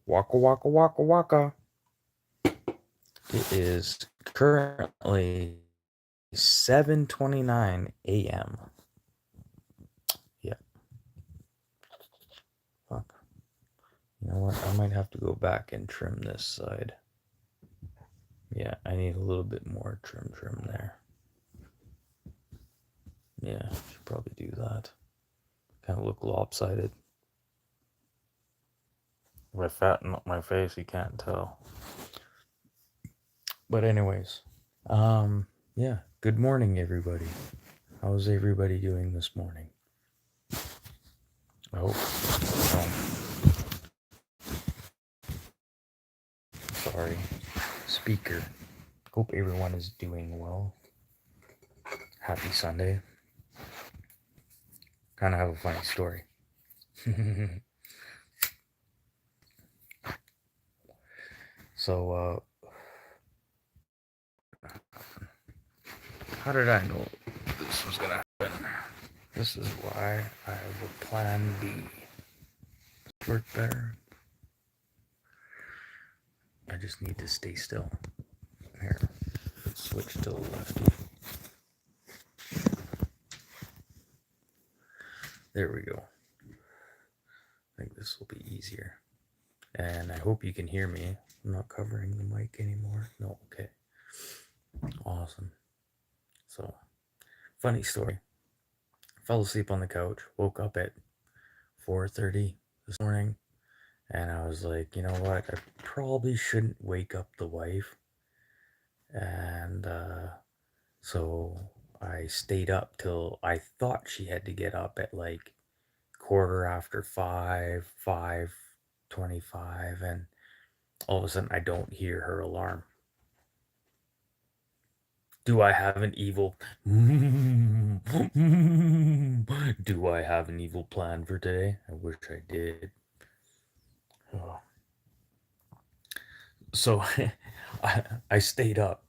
Waka waka waka waka. It is currently 7:29 a.m. Yeah. Fuck. You know what? I might have to go back and trim this side. Yeah, I need a little bit more trim there. Yeah, should probably do that. Kind of look lopsided. If I fatten up my face, you can't tell. But anyways, yeah. Good morning, everybody. How's everybody doing this morning? Oh, sorry. Speaker. Hope everyone is doing well. Happy Sunday. Kind of have a funny story. So, how did I know this was gonna happen? This is why I have a plan B. Work better. I just need to stay still. Here, let's switch to the left. There we go. I think this will be easier. And I hope you can hear me. I'm not covering the mic anymore. No, okay. Awesome. So, funny story. Fell asleep on the couch, woke up at 4:30 this morning, and I was like, you know what? I probably shouldn't wake up the wife. And so I stayed up till I thought she had to get up at like 5:15, 5:25, and all of a sudden I don't hear her alarm. Do I have an evil Do I have an evil plan for today? I wish I did. Oh. So I stayed up.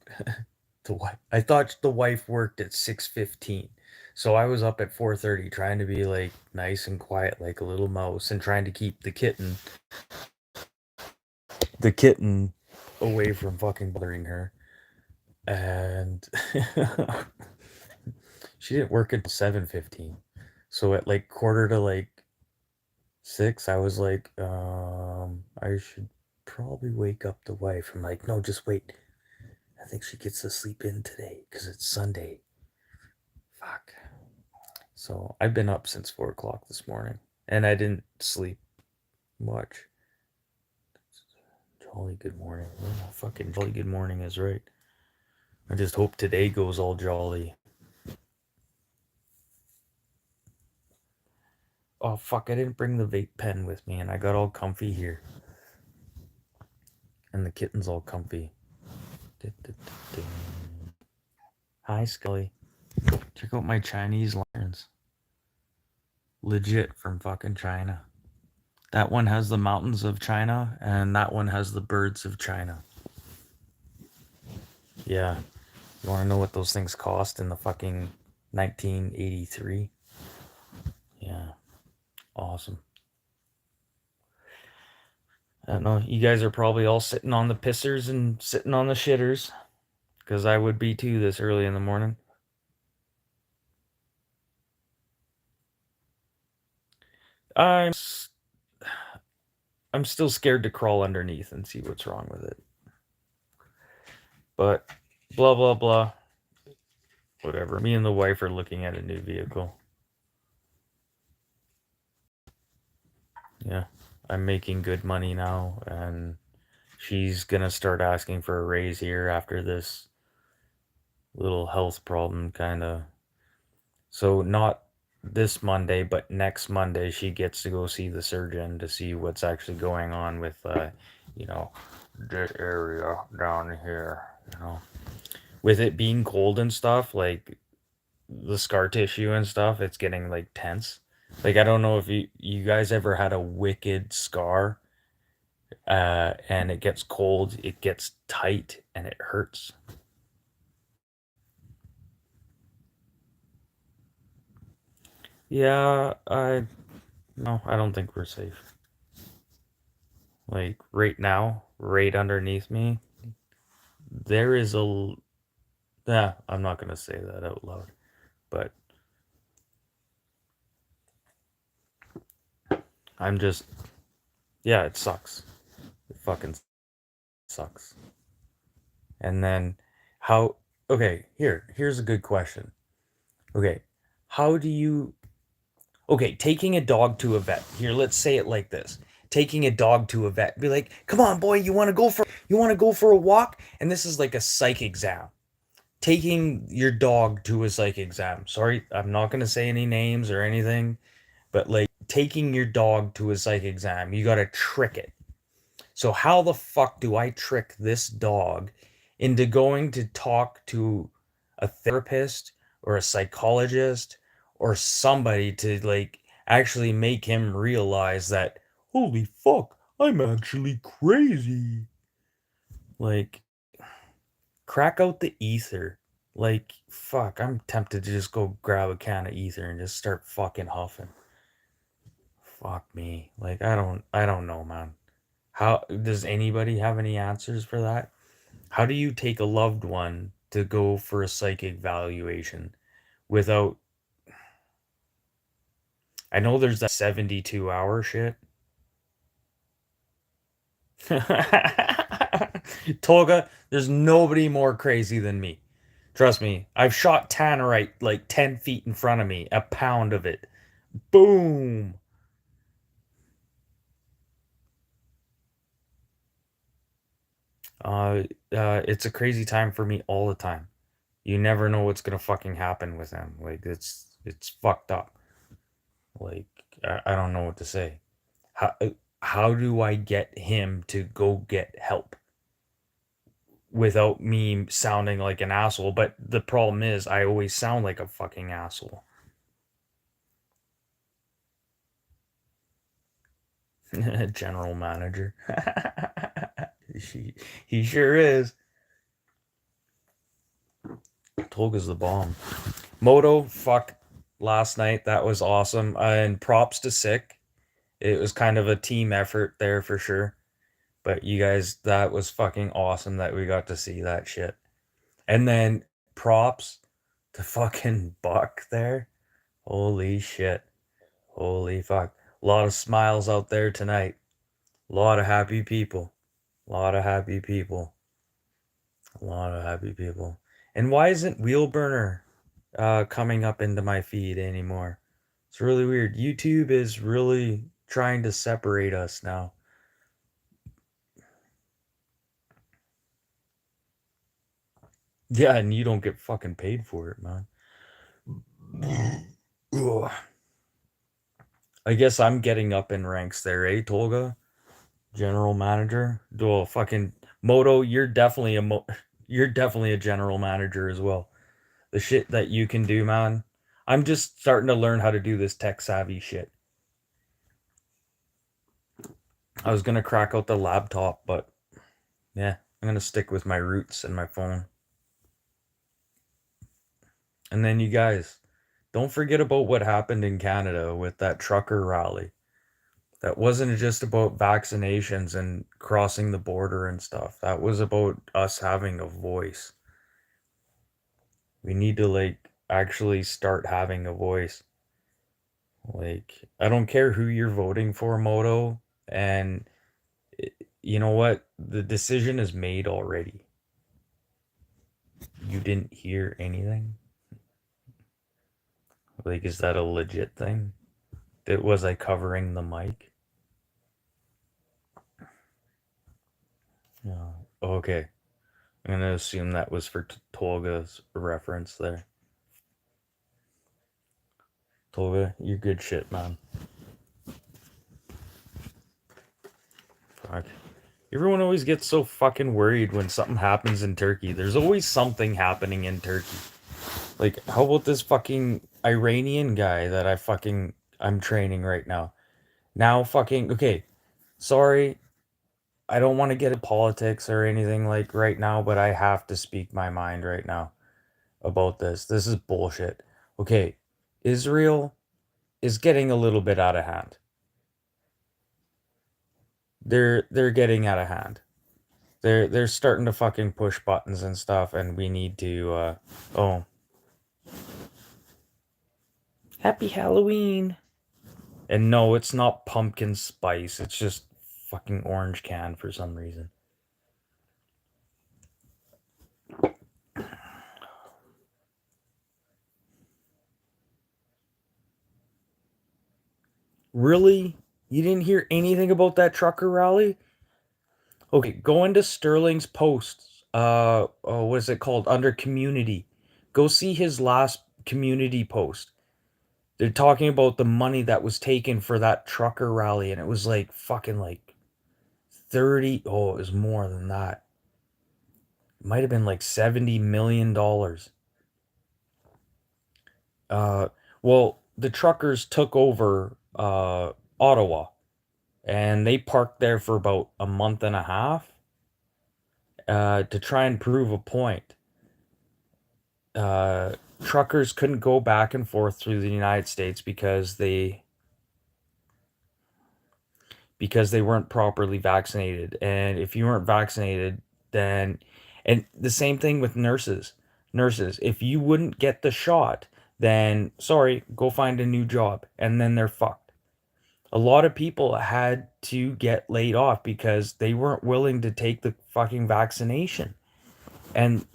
I thought the wife worked at 6:15. So I was up at 4:30 trying to be like nice and quiet like a little mouse and trying to keep the kitten away from fucking bothering her. And she didn't work until 7:15. So at like quarter to like 6, I was like, I should probably wake up the wife. I'm like, no, just wait. I think she gets to sleep in today because it's Sunday. Fuck. So I've been up since 4 o'clock this morning, and I didn't sleep much. Jolly good morning. Oh, fucking jolly good morning is right. I just hope today goes all jolly. Oh fuck, I didn't bring the vape pen with me, and I got all comfy here. And the kitten's all comfy. Hi, Scully. Check out my Chinese lanterns. Legit from fucking China. That one has the mountains of China, and that one has the birds of China. Yeah. You want to know what those things cost in the fucking 1983? Yeah. Awesome. I don't know. You guys are probably all sitting on the pissers and sitting on the shitters, because I would be too this early in the morning. I'm still scared to crawl underneath and see what's wrong with it. But blah blah blah. Whatever. Me and the wife are looking at a new vehicle. Yeah. I'm making good money now, and she's gonna start asking for a raise here after this little health problem kinda. So not this Monday, but next Monday she gets to go see the surgeon to see what's actually going on with this area down here, With it being cold and stuff, like the scar tissue and stuff, it's getting like tense. Like I don't know if you guys ever had a wicked scar, and it gets cold, it gets tight and it hurts. Yeah, no, I don't think we're safe. Like right now, right underneath me, there is a. Nah, I'm not gonna say that out loud. But I'm just. Yeah, it sucks. It fucking sucks. And then how. Okay, here's a good question. Okay, how do you. Okay, taking a dog to a vet. Here, let's say it like this. Taking a dog to a vet. Be like, "Come on, boy, you want to go for a walk?" And this is like a psych exam. Taking your dog to a psych exam. Sorry, I'm not going to say any names or anything, but like taking your dog to a psych exam, you got to trick it. So how the fuck do I trick this dog into going to talk to a therapist or a psychologist or somebody to like actually make him realize that holy fuck, I'm actually crazy. Like crack out the ether. Like fuck, I'm tempted to just go grab a can of ether and just start fucking huffing. Fuck me. Like I don't know, man. How does anybody have any answers for that? How do you take a loved one to go for a psychic evaluation without I know there's that 72-hour shit. Tolga, there's nobody more crazy than me. Trust me, I've shot tannerite like 10 feet in front of me, a pound of it. Boom. It's a crazy time for me all the time. You never know what's gonna fucking happen with him. Like it's fucked up. Like I don't know what to say. How do I get him to go get help without me sounding like an asshole? But the problem is I always sound like a fucking asshole. General manager. he, he sure is. Tolga's the bomb. Moto, fuck last night. That was awesome. And props to Sick. It was kind of a team effort there for sure. But you guys, that was fucking awesome that we got to see that shit. And then props to fucking Buck there. Holy shit. Holy fuck. A lot of smiles out there tonight. A lot of happy people. A lot of happy people. A lot of happy people. And why isn't Wheelburner coming up into my feed anymore? It's really weird. YouTube is really trying to separate us now. Yeah, and you don't get fucking paid for it, man. Ugh. I guess I'm getting up in ranks there, eh, Tolga? General manager? Well, fucking Moto, you're definitely a general manager as well. The shit that you can do, man. I'm just starting to learn how to do this tech savvy shit. I was gonna crack out the laptop, but yeah, I'm gonna stick with my roots and my phone. And then you guys, don't forget about what happened in Canada with that trucker rally. That wasn't just about vaccinations and crossing the border and stuff. That was about us having a voice. We need to like actually start having a voice. Like I don't care who you're voting for, Moto, and you know what? The decision is made already. You didn't hear anything? Like is that a legit thing? That was I covering the mic? Yeah. Okay. I'm gonna assume that was for Tolga's reference there. Tolga, you're good shit, man. Fuck. Everyone always gets so fucking worried when something happens in Turkey. There's always something happening in Turkey. Like, how about this fucking Iranian guy that I'm training right now? Now fucking okay. Sorry, I don't want to get into politics or anything like right now, but I have to speak my mind right now about this. This is bullshit. Okay, Israel is getting a little bit out of hand. they're getting out of hand. They're starting to fucking push buttons and stuff, and we need to oh, happy Halloween. And no, it's not pumpkin spice. It's just fucking orange can for some reason. Really? You didn't hear anything about that trucker rally? Okay, go into Sterling's posts. Oh, what is it called? Under community. Go see his last community post. They're talking about the money that was taken for that trucker rally, and it was like fucking like 30. Oh, it was more than that. It might have been like $70 million. Uh, well, the truckers took over Ottawa, and they parked there for about a month and a half to try and prove a point. Uh, Truckers couldn't go back and forth through the United States because they weren't properly vaccinated. And if you weren't vaccinated, then and the same thing with nurses. Nurses, if you wouldn't get the shot, then sorry, go find a new job, and then they're fucked. A lot of people had to get laid off because they weren't willing to take the fucking vaccination. And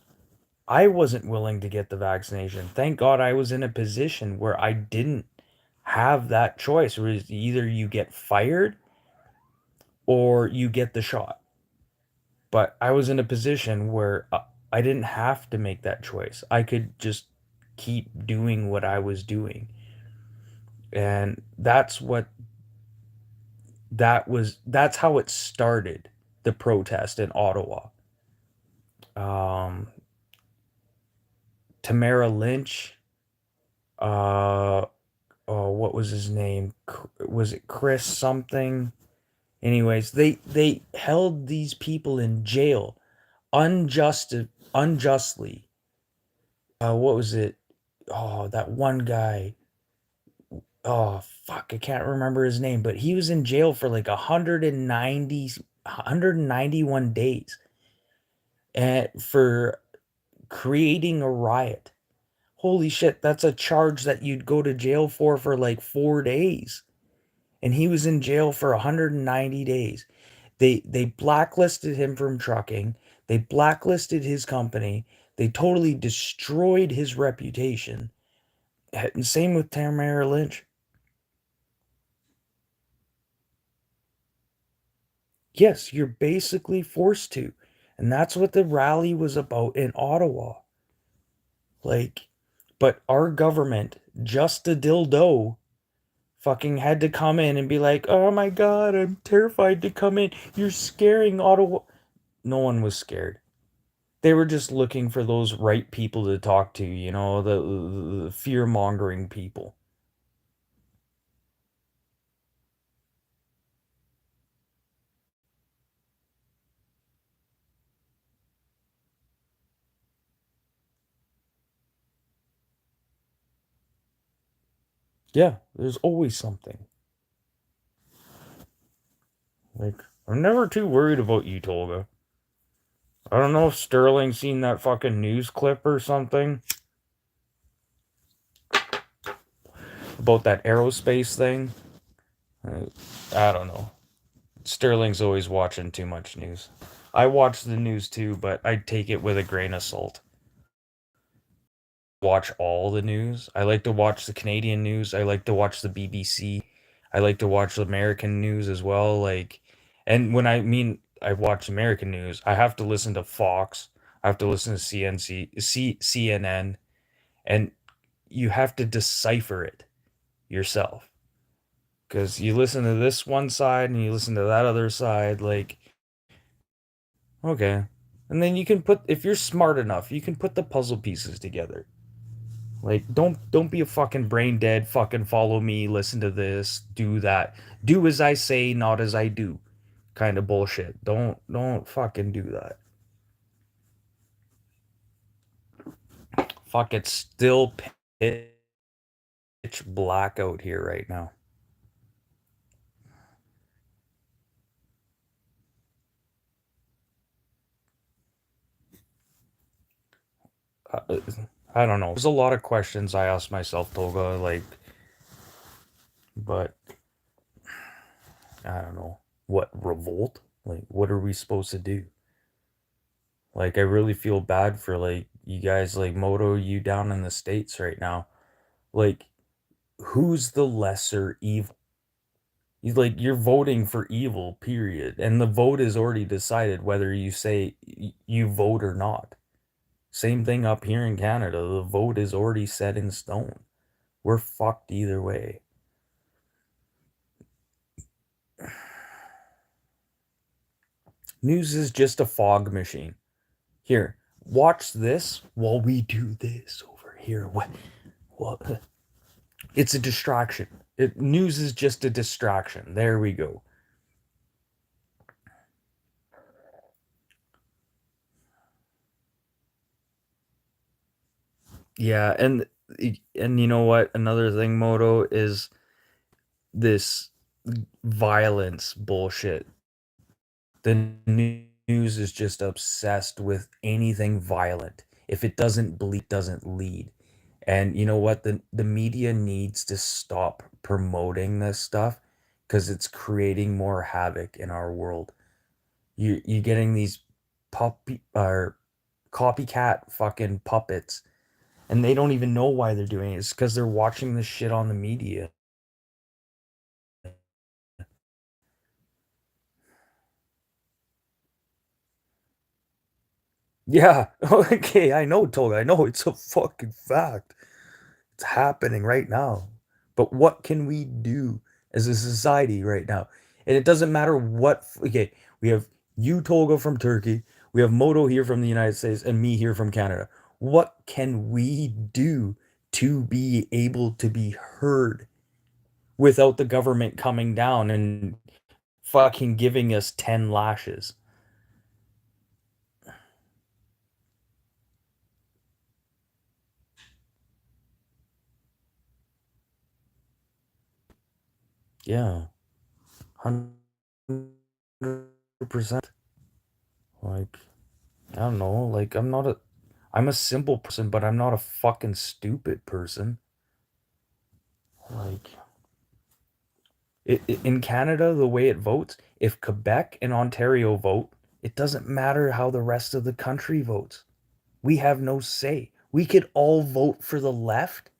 I wasn't willing to get the vaccination. Thank God I was in a position where I didn't have that choice. It was either you get fired or you get the shot. But I was in a position where I didn't have to make that choice. I could just keep doing what I was doing. And that's how it started, the protest in Ottawa. Um, Tamara Lynch, uh, oh, what was his name? Was it Chris something? Anyways, they held these people in jail unjust unjustly. What was it? Oh, that one guy. Oh fuck, I can't remember his name, but he was in jail for like 191 days and for creating a riot. Holy shit, that's a charge that you'd go to jail for like 4 days. And he was in jail for 190 days. They blacklisted him from trucking. They blacklisted his company. They totally destroyed his reputation. And same with Tamara Lynch. Yes, you're basically forced to. And that's what the rally was about in Ottawa. Like, but our government, just a dildo, fucking had to come in and be like, oh my god, I'm terrified to come in. You're scaring Ottawa. No one was scared. They were just looking for those right people to talk to, the fear mongering people. Yeah, there's always something. Like, I'm never too worried about you, Tolga. I don't know if Sterling's seen that fucking news clip or something about that aerospace thing. Uh, I don't know. Sterling's always watching too much news. I watch the news too, but I take it with a grain of salt. Watch all the news. I like to watch the Canadian news. I like to watch the BBC. I like to watch the American news as well. And when I mean I watch American news, I have to listen to Fox. I have to listen to CNN, and you have to decipher it yourself. Because you listen to this one side and you listen to that other side, like, okay. And then you can if you're smart enough, you can put the puzzle pieces together. Like, don't be a fucking brain dead, fucking follow me, listen to this, do that. Do as I say, not as I do. Kind of bullshit. Don't fucking do that. Fuck, it's still pitch black out here right now. uh, I don't know. There's a lot of questions I ask myself, Tolga, like, but I don't know. What, revolt? Like, what are we supposed to do? Like, I really feel bad for, like, you guys, like, Moto, you down in the States right now. Like, who's the lesser evil? Like, you're voting for evil, period. And the vote is already decided whether you say you vote or not. Same thing up here in Canada. The vote is already set in stone. We're fucked either way. News is just a fog machine. Here, watch this while we do this over here. What? It's a distraction. News is just a distraction. There we go. Yeah, and you know what? Another thing, Moto, is this violence bullshit. The news is just obsessed with anything violent. If it doesn't bleed, doesn't lead. And you know what? The media needs to stop promoting this stuff because it's creating more havoc in our world. You getting these puppy or copycat fucking puppets, and they don't even know why they're doing it. It's because they're watching this shit on the media. Yeah, okay, I know, Toga. I know it's a fucking fact. It's happening right now. But what can we do as a society right now? And it doesn't matter what. Okay, we have you, Tolga, from Turkey. We have Moto here from the United States, and me here from Canada. What can we do to be able to be heard without the government coming down and fucking giving us 10 lashes? Yeah, 100%. Like, I don't know. Like, I'm a simple person, but I'm not a fucking stupid person. Like, in Canada, the way it votes, if Quebec and Ontario vote, it doesn't matter how the rest of the country votes. We have no say. We could all vote for the left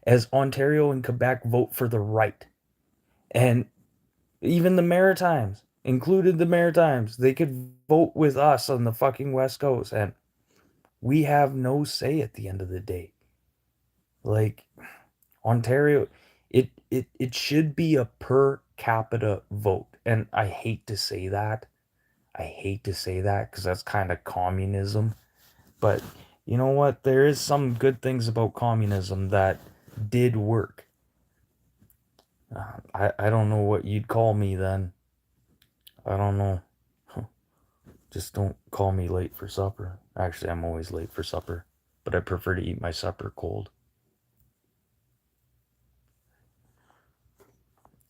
as Ontario and Quebec vote for the right. And even the Maritimes, included the Maritimes, they could vote with us on the fucking West Coast. And we have no say at the end of the day. Like, Ontario, it should be a per capita vote. And I hate to say that. I hate to say that because that's kind of communism. But you know what? There is some good things about communism that did work. I don't know what you'd call me then. I don't know. Just don't call me late for supper. Actually, I'm always late for supper, but I prefer to eat my supper cold.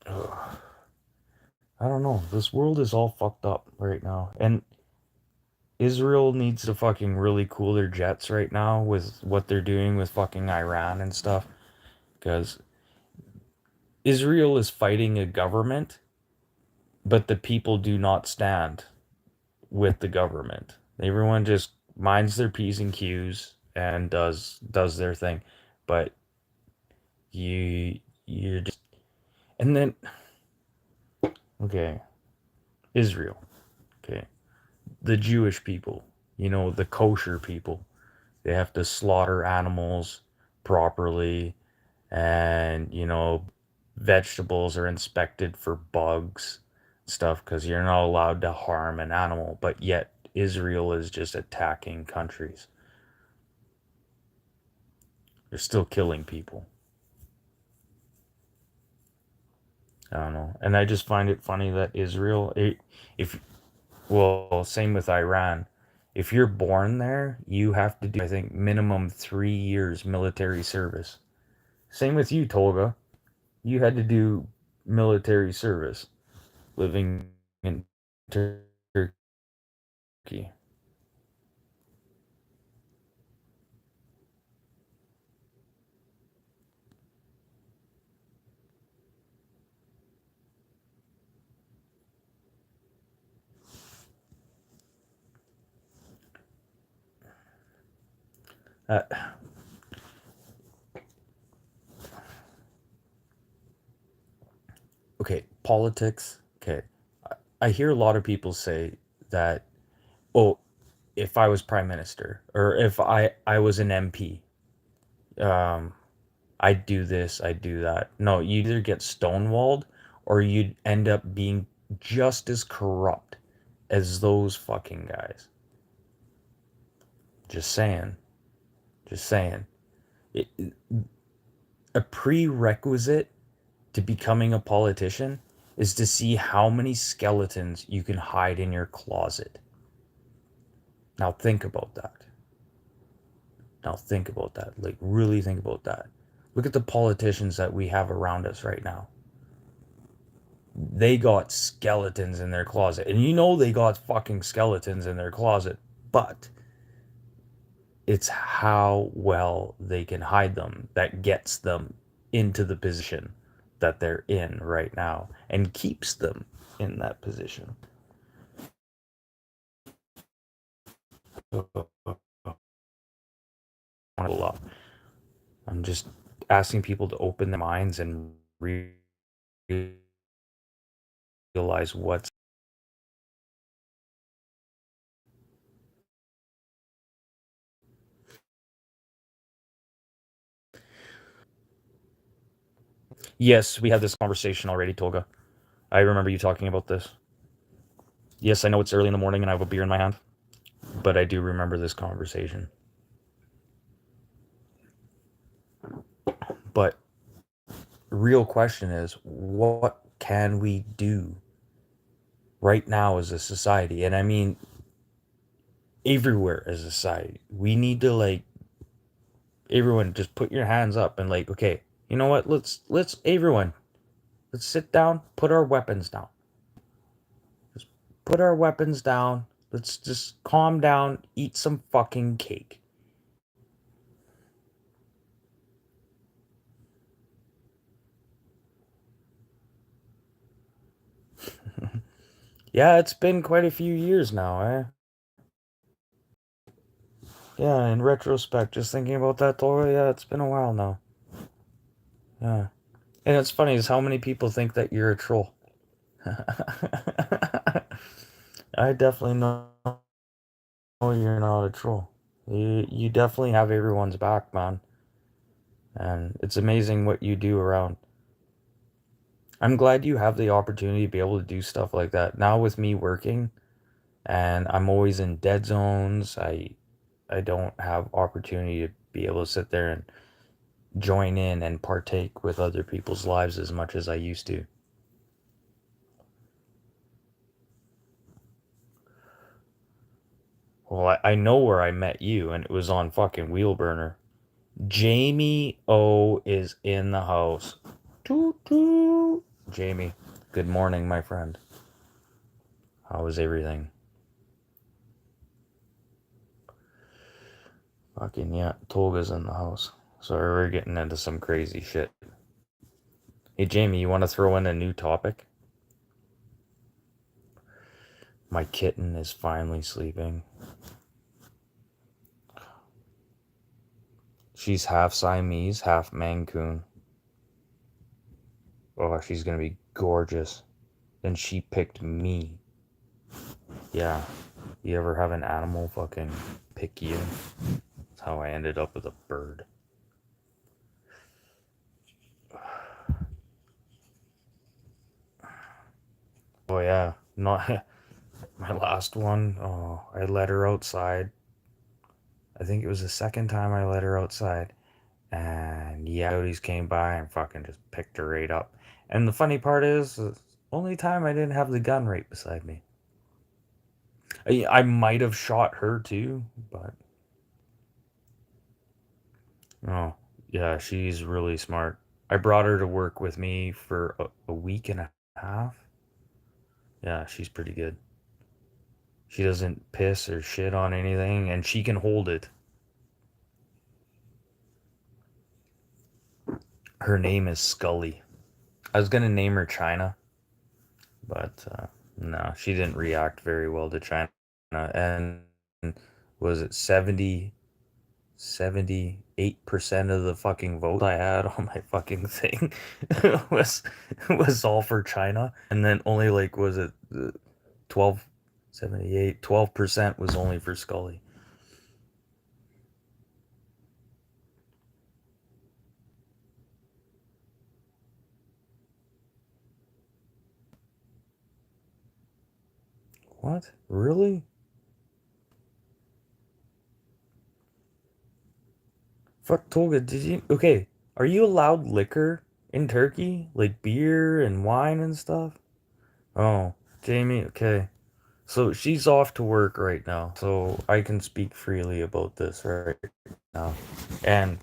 Ugh. I don't know. This world is all fucked up right now. And Israel needs to fucking really cool their jets right now with what they're doing with fucking Iran and stuff. Because Israel is fighting a government, but the people do not stand with the government. Everyone just minds their P's and Q's and does their thing. But you're just, and then okay, Israel. Okay. The Jewish people, the kosher people. They have to slaughter animals properly, and vegetables are inspected for bugs stuff because you're not allowed to harm an animal, but yet Israel is just attacking countries. They're still killing people. I don't know. And I just find it funny that Israel, if well, same with Iran. If you're born there, you have to do, I think, minimum 3 years military service. Same with you, Tolga. You had to do military service living in Turkey. Uh, okay, politics. Okay, I hear a lot of people say that, oh, if I was prime minister or if I was an MP, um, I'd do this, I'd do that. No, you either get stonewalled or you'd end up being just as corrupt as those fucking guys. Just saying. Just saying. It, a prerequisite to becoming a politician is to see how many skeletons you can hide in your closet. Now think about that. Now think about that. Like, really think about that. Look at the politicians that we have around us right now. They got skeletons in their closet. And you know they got fucking skeletons in their closet. But it's how well they can hide them that gets them into the position that they're in right now and keeps them in that position. I'm just asking people to open their minds and realize what's. Yes, we had this conversation already, Tolga. I remember you talking about this. Yes, I know it's early in the morning and I have a beer in my hand, but I do remember this conversation. But real question is, what can we do right now as a society? And I mean everywhere as a society. We need to, like, everyone just put your hands up and, like, okay, you know what? Let's everyone, let's sit down, put our weapons down. Just put our weapons down. Let's just calm down, eat some fucking cake. Yeah, it's been quite a few years now, eh? Yeah, in retrospect, just thinking about that, Tolga, yeah, it's been a while now. Yeah. And it's funny is how many people think that you're a troll. I definitely know you're not a troll. You definitely have everyone's back, man. And it's amazing what you do around. I'm glad you have the opportunity to be able to do stuff like that. Now with me working and I'm always in dead zones, I don't have opportunity to be able to sit there and join in and partake with other people's lives as much as I used to. Well, I know where I met you, and it was on fucking Wheelburner. Jamie O is in the house. Toot toot. Jamie, good morning, my friend. How is everything? Fucking yeah, Tolga's in the house. Sorry, we're getting into some crazy shit. Hey, Jamie, you want to throw in a new topic? My kitten is finally sleeping. She's half Siamese, half Mancoon. Oh, she's gonna be gorgeous. Then she picked me. Yeah. You ever have an animal fucking pick you? That's how I ended up with a bird. Oh yeah. Not my last one. Oh, I let her outside. I think it was the second time I let her outside. And yeah, coyotes came by and fucking just picked her right up. And the funny part is, only time I didn't have the gun right beside me. I might have shot her too, but oh yeah, she's really smart. I brought her to work with me for a week and a half. Yeah, she's pretty good. She doesn't piss or shit on anything, and she can hold it. Her name is Scully. I was gonna name her China, but no, she didn't react very well to China. And was it 78% of the fucking vote I had on my fucking thing was was all for China, and then only like was it 12 78 12% was only for Scully. What? Really? Fuck Tolga, did you okay, are you allowed liquor in Turkey? Like beer and wine and stuff? Oh, Jamie, okay. So she's off to work right now, so I can speak freely about this right now. And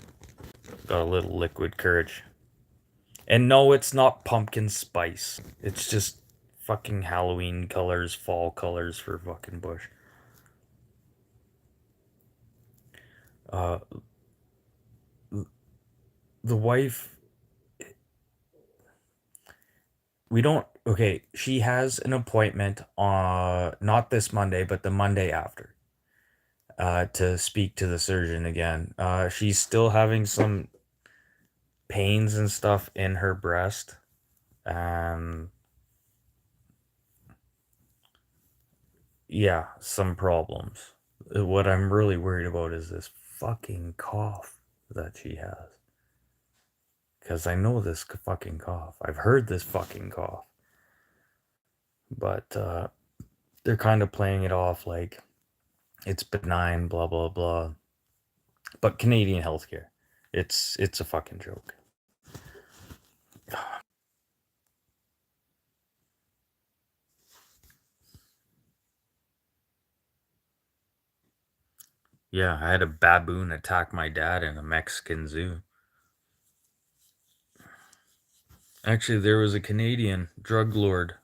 got a little liquid courage. And no, it's not pumpkin spice. It's just fucking Halloween colors, fall colors for fucking Bush. Uh, the wife, we don't. Okay, she has an appointment not this Monday, but the Monday after. To speak to the surgeon again. She's still having some pains and stuff in her breast. Um, yeah, some problems. What I'm really worried about is this fucking cough that she has. Because I know this fucking cough. I've heard this fucking cough. But they're kind of playing it off like it's benign, blah, blah, blah. But Canadian healthcare, it's a fucking joke. Yeah, I had a baboon attack my dad in a Mexican zoo. Actually, there was a Canadian drug lord.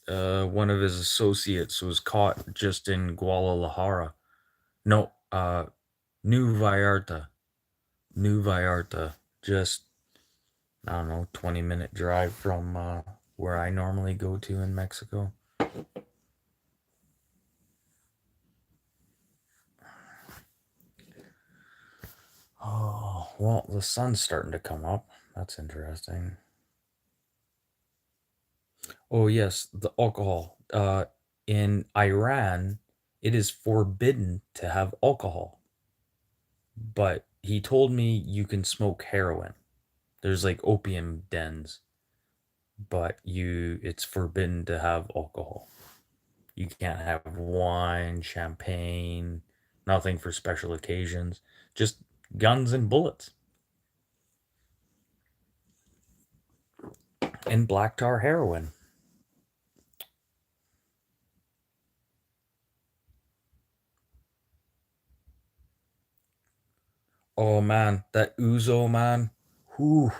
One of his associates was caught just in Guadalajara. No, New Vallarta. New Vallarta. Just, I don't know, 20-minute drive from where I normally go to in Mexico. Oh, well, the sun's starting to come up. That's interesting. Oh, yes, the alcohol. In Iran, it is forbidden to have alcohol. But he told me you can smoke heroin. There's like opium dens, but it's forbidden to have alcohol. You can't have wine, champagne, nothing for special occasions, just guns and bullets and black tar heroin. Oh man, that ouzo, man. Whew.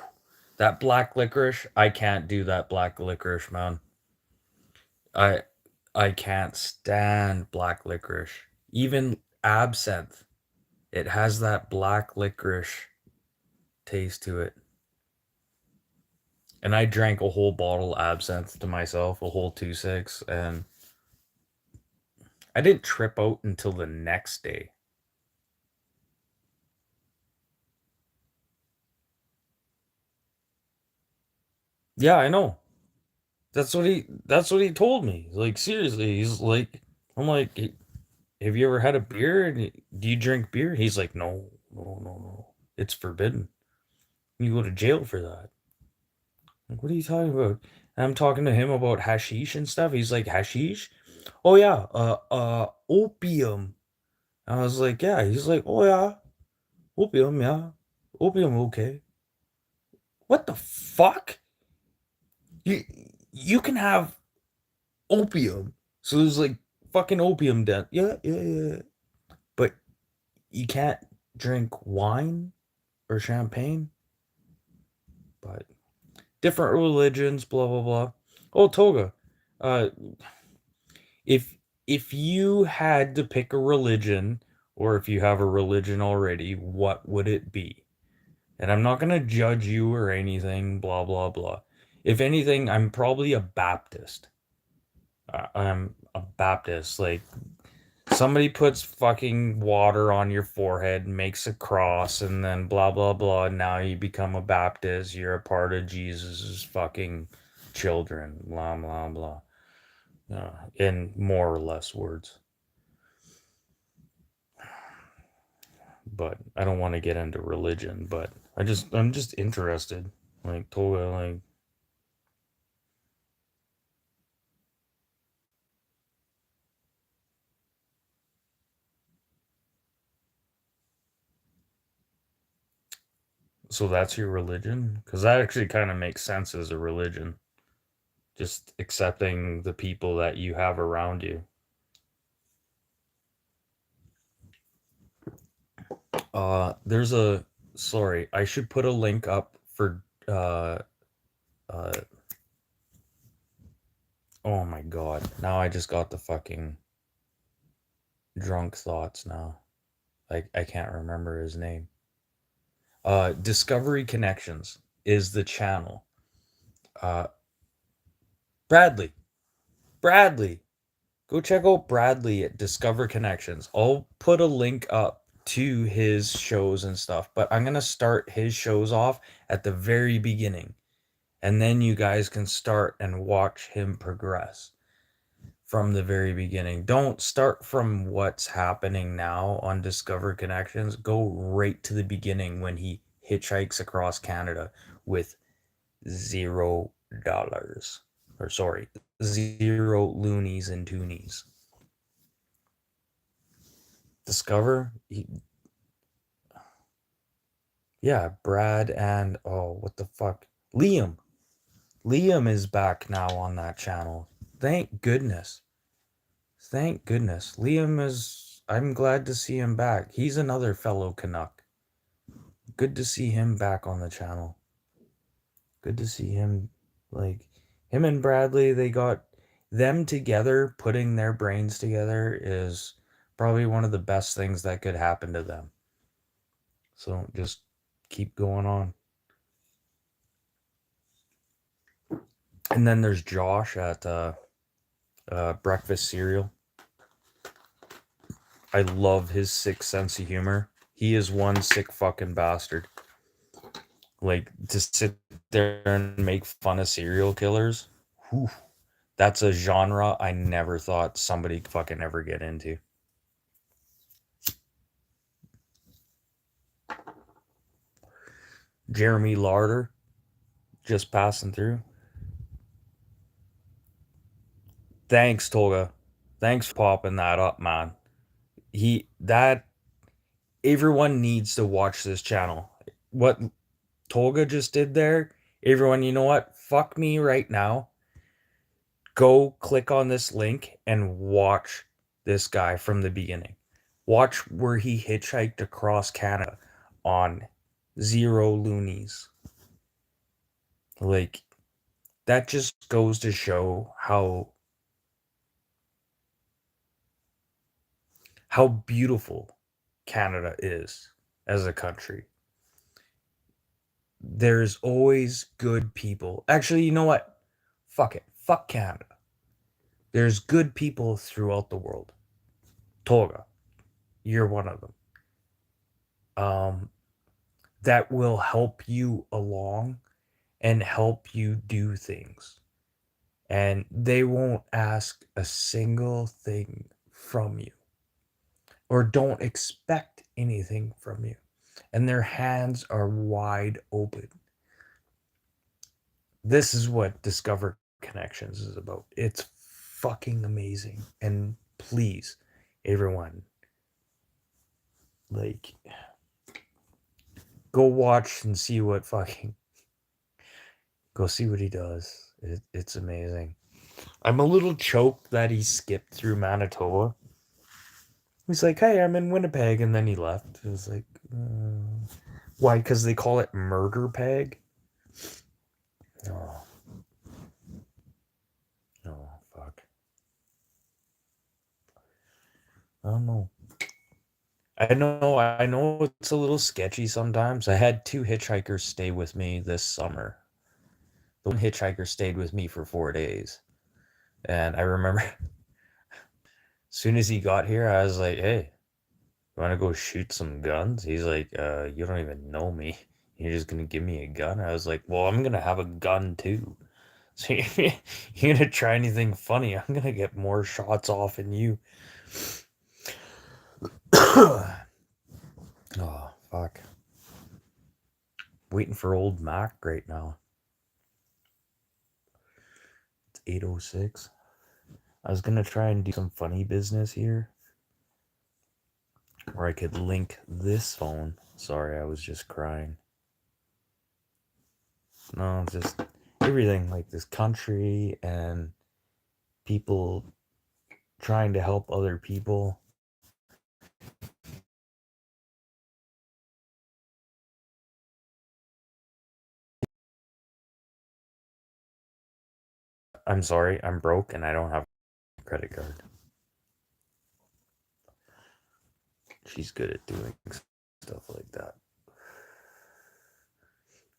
That black licorice, I can't do that black licorice, man. I I can't stand black licorice. Even absinthe, it has that black licorice taste to it. And I drank a whole bottle of absinthe to myself, a whole 2.6, and I didn't trip out until the next day. Yeah, I know. That's what he told me. Like seriously, he's like I'm like, have you ever had a beer? And do you drink beer? He's like, no, no, no, no. It's forbidden. You go to jail for that. Like, what are you talking about? And I'm talking to him about hashish and stuff. He's like, hashish? Oh yeah, opium. I was like, yeah. He's like, oh yeah, opium, yeah, opium, okay. What the fuck? You you can have opium. So there's like fucking opium den. Yeah, yeah, yeah. But you can't drink wine or champagne. But different religions, blah blah blah. Oh, Toga. Uh, if if you had to pick a religion, or if you have a religion already, what would it be? And I'm not gonna judge you or anything, blah blah blah. If anything, I'm probably a Baptist. I'm a Baptist. Like somebody puts fucking water on your forehead, makes a cross, and then blah blah blah. Now you become a Baptist. You're a part of Jesus's fucking children. Blah blah blah. In more or less words. But I don't want to get into religion. But I'm just interested. Like Toga, like so that's your religion? Because that actually kind of makes sense as a religion. Just accepting the people that you have around you. There's a sorry, I should put a link up for uh oh my god. Now I just got the fucking drunk thoughts now. Like I can't remember his name. Discovery Connections is the channel. Uh Bradley. Bradley. Go check out Bradley at Discover Connections. I'll put a link up to his shows and stuff, but I'm going to start his shows off at the very beginning. And then you guys can start and watch him progress from the very beginning. Don't start from what's happening now on Discover Connections. Go right to the beginning when he hitchhikes across Canada with $0. Or sorry, zero loonies and toonies. Discover? Yeah, Brad and oh, what the fuck? Liam. Liam is back now on that channel. Thank goodness. Thank goodness. Liam is I'm glad to see him back. He's another fellow Canuck. Good to see him back on the channel. Good to see him like him and Bradley, they got them together, putting their brains together is probably one of the best things that could happen to them. So just keep going on. And then there's Josh at Breakfast Cereal. I love his sick sense of humor. He is one sick fucking bastard. Like to sit there and make fun of serial killers. Whew, that's a genre I never thought somebody could fucking ever get into. Jeremy Larder, just passing through. Thanks, Tolga. Thanks for popping that up, man. He that everyone needs to watch this channel. What Tolga just did there, everyone, you know what? Fuck me right now. Go click on this link and watch this guy from the beginning. Watch where he hitchhiked across Canada on zero loonies. Like, that just goes to show how beautiful Canada is as a country. There's always good people. Actually, you know what? Fuck it. Fuck Canada. There's good people throughout the world. Tolga, you're one of them. Um, that will help you along and help you do things. And they won't ask a single thing from you or don't expect anything from you. And their hands are wide open. This is what Discover Connections is about. It's fucking amazing. And please, everyone, like, go watch and see what fucking. Go see what he does. It's amazing. I'm a little choked that he skipped through Manitoba. He's like, hey, I'm in Winnipeg. And then he left. It was like, why? Because they call it Murder Peg? Oh. Oh, fuck. I don't know. I know it's a little sketchy sometimes. I had two hitchhikers stay with me this summer. The one hitchhiker stayed with me for 4 days. And I remember soon as he got here, I was like, hey, you want to go shoot some guns? He's like, you don't even know me. You're just gonna give me a gun? I was like, well, I'm gonna have a gun too. So you're gonna try anything funny? I'm gonna get more shots off than you. Oh, fuck. Waiting for old Mac right now. It's 8:06. I was gonna try and do some funny business here. Or I could link this phone. Sorry, I was just crying. No, just everything like this country and people trying to help other people. I'm sorry, I'm broke and I don't have a credit card. She's good at doing stuff like that.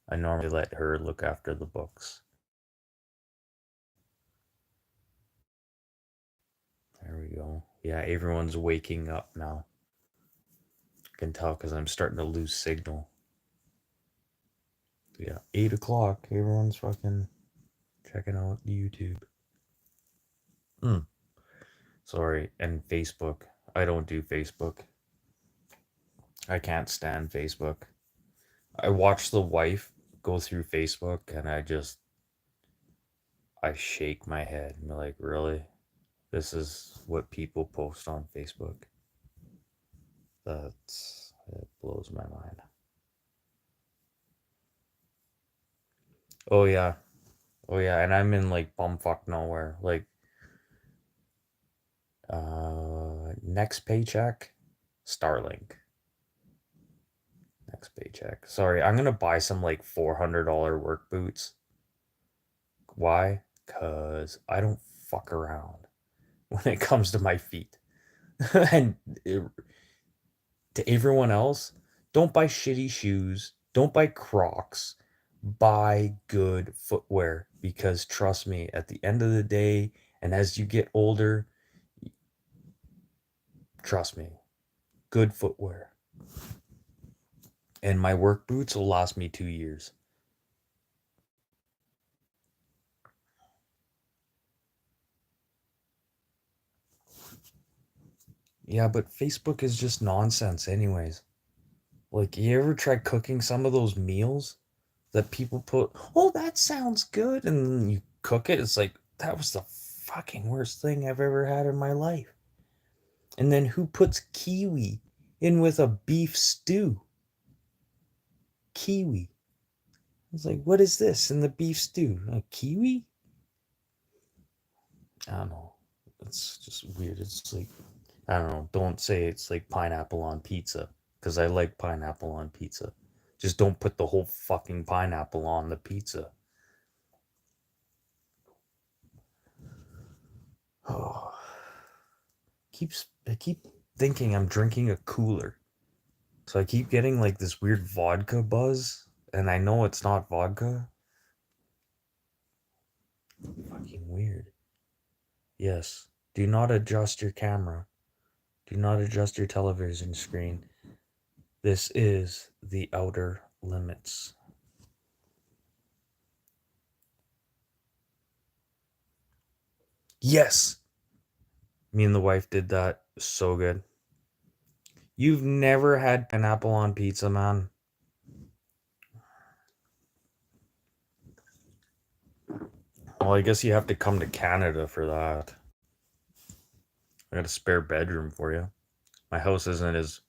I normally let her look after the books. There we go. Yeah, everyone's waking up now. I can tell because I'm starting to lose signal. Yeah, 8 o'clock. Everyone's fucking checking out YouTube. Sorry, and Facebook. I don't do Facebook. I can't stand Facebook. I watch the wife go through Facebook and I shake my head. I'm like, really? This is what people post on Facebook? It blows my mind. Oh yeah. Oh yeah, and I'm in like bumfuck nowhere. Like next paycheck, Starlink. Next paycheck. Sorry, I'm gonna buy some like $400 work boots. Why? Cause I don't fuck around when it comes to my feet. and it, to everyone else, don't buy shitty shoes. Don't buy Crocs. Buy good footwear because trust me, at the end of the day, and as you get older, trust me, good footwear. And my work boots will last me 2 years. Yeah, but Facebook is just nonsense, anyways. Like, you ever try cooking some of those meals that people put, oh, that sounds good, and then you cook it? It's like, that was the fucking worst thing I've ever had in my life. And then who puts kiwi in with a beef stew? Kiwi. It's like, what is this in the beef stew? A kiwi? I don't know. It's just weird. It's like, I don't know. Don't say it's like pineapple on pizza because I like pineapple on pizza. Just don't put the whole fucking pineapple on the pizza. Oh, I keep thinking I'm drinking a cooler. So I keep getting like this weird vodka buzz, and I know it's not vodka. Fucking weird. Yes. Do not adjust your camera. Do not adjust your television screen. This is the outer limits. Yes. Me and the wife did that. So good. You've never had pineapple on pizza, man? Well, I guess you have to come to Canada for that. I got a spare bedroom for you. My house isn't as.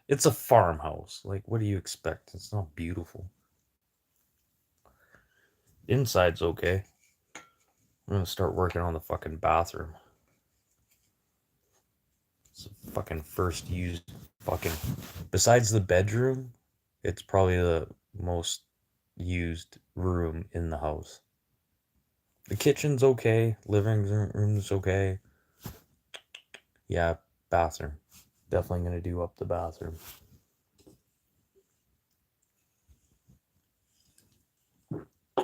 It's a farmhouse. Like, what do you expect? It's not beautiful. Inside's okay. I'm gonna start working on the fucking bathroom. It's the fucking first used fucking. Besides the bedroom, it's probably the most used room in the house. The kitchen's okay. Living room's okay. Yeah, bathroom. Definitely gonna do up the bathroom.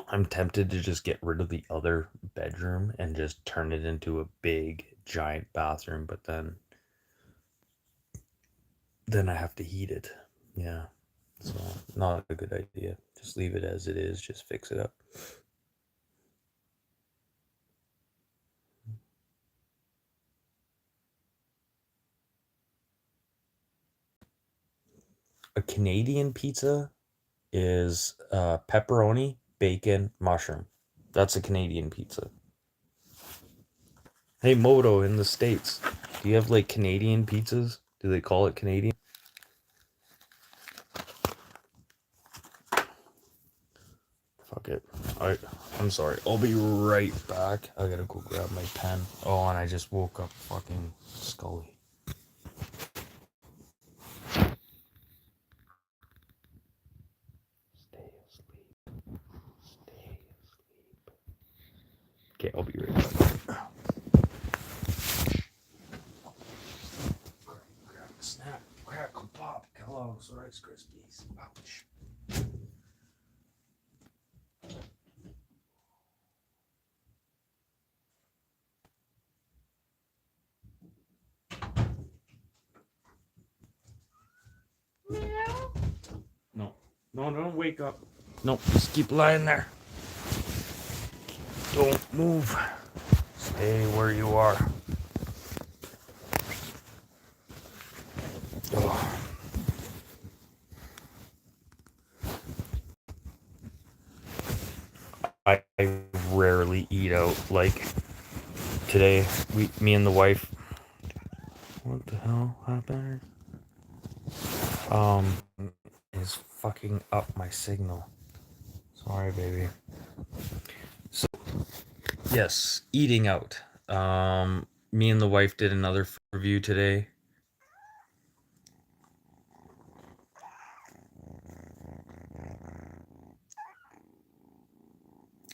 I'm tempted to just get rid of the other bedroom and just turn it into a big giant bathroom, but then I have to heat it. Yeah. So not a good idea. Just leave it as it is, just fix it up. A Canadian pizza is pepperoni, bacon, mushroom. That's a Canadian pizza. Hey, Moto in the States, do you have like Canadian pizzas? Do they call it Canadian? Fuck it. I'm sorry. I'll be right back. I gotta go grab my pen. Oh, and I just woke up fucking Scully. Stay asleep. Stay asleep. Okay, I'll be right back. Grab a snack. Crackle pop. Kellogg's Rice Krispies. Ouch. No. No, don't wake up. No, just keep lying there. Don't move. Stay where you are. Oh. I rarely eat out. Like today, me and the wife. What the hell happened? Is fucking up my signal. Sorry, baby. So yes, eating out. Me and the wife did another review today.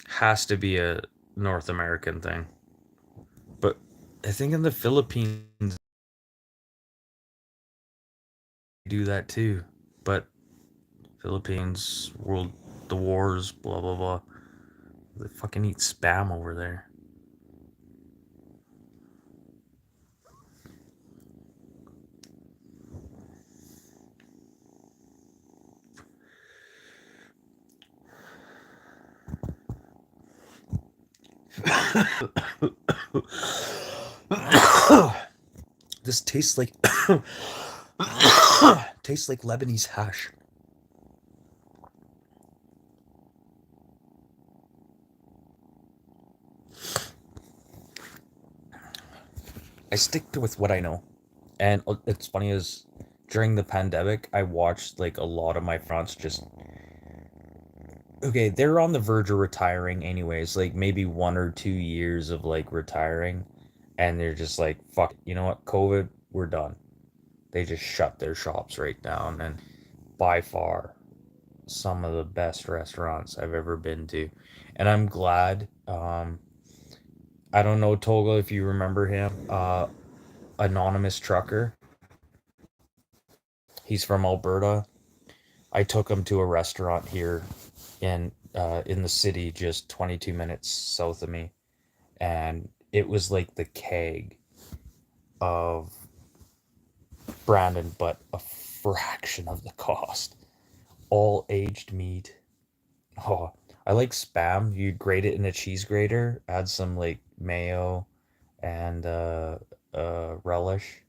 Has to be a North American thing. But I think in the Philippines they do that too. But Philippines, the wars, blah blah blah. They fucking eat spam over there. This tastes like tastes like Lebanese hash. I stick with what I know. And it's funny is during the pandemic, I watched like a lot of my friends just okay, they're on the verge of retiring anyways, like maybe 1 or 2 years of like retiring, and they're just like, fuck, you know what, COVID, we're done. They just shut their shops right down, and by far some of the best restaurants I've ever been to. And I'm glad. I don't know, Togo, if you remember him, Anonymous Trucker. He's from Alberta. I took him to a restaurant here in the city, just 22 minutes south of me, and it was like the keg of Brandon, but a fraction of the cost. All aged meat. Oh, I like spam. You grate it in a cheese grater, add some like mayo and relish,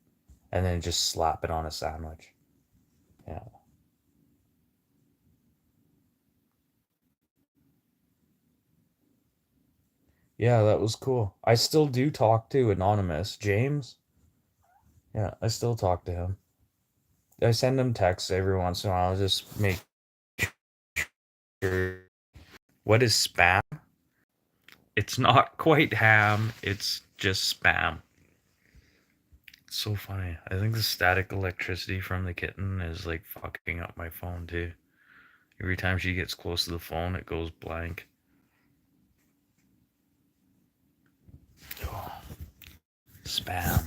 and then just slap it on a sandwich. Yeah. Yeah, that was cool. I still do talk to Anonymous James. Yeah, I still talk to him. I send him texts every once in a while, just make sure. What is spam? It's not quite ham, it's just spam. It's so funny. I think the static electricity from the kitten is like fucking up my phone too. Every time she gets close to the phone, it goes blank. Oh, spam.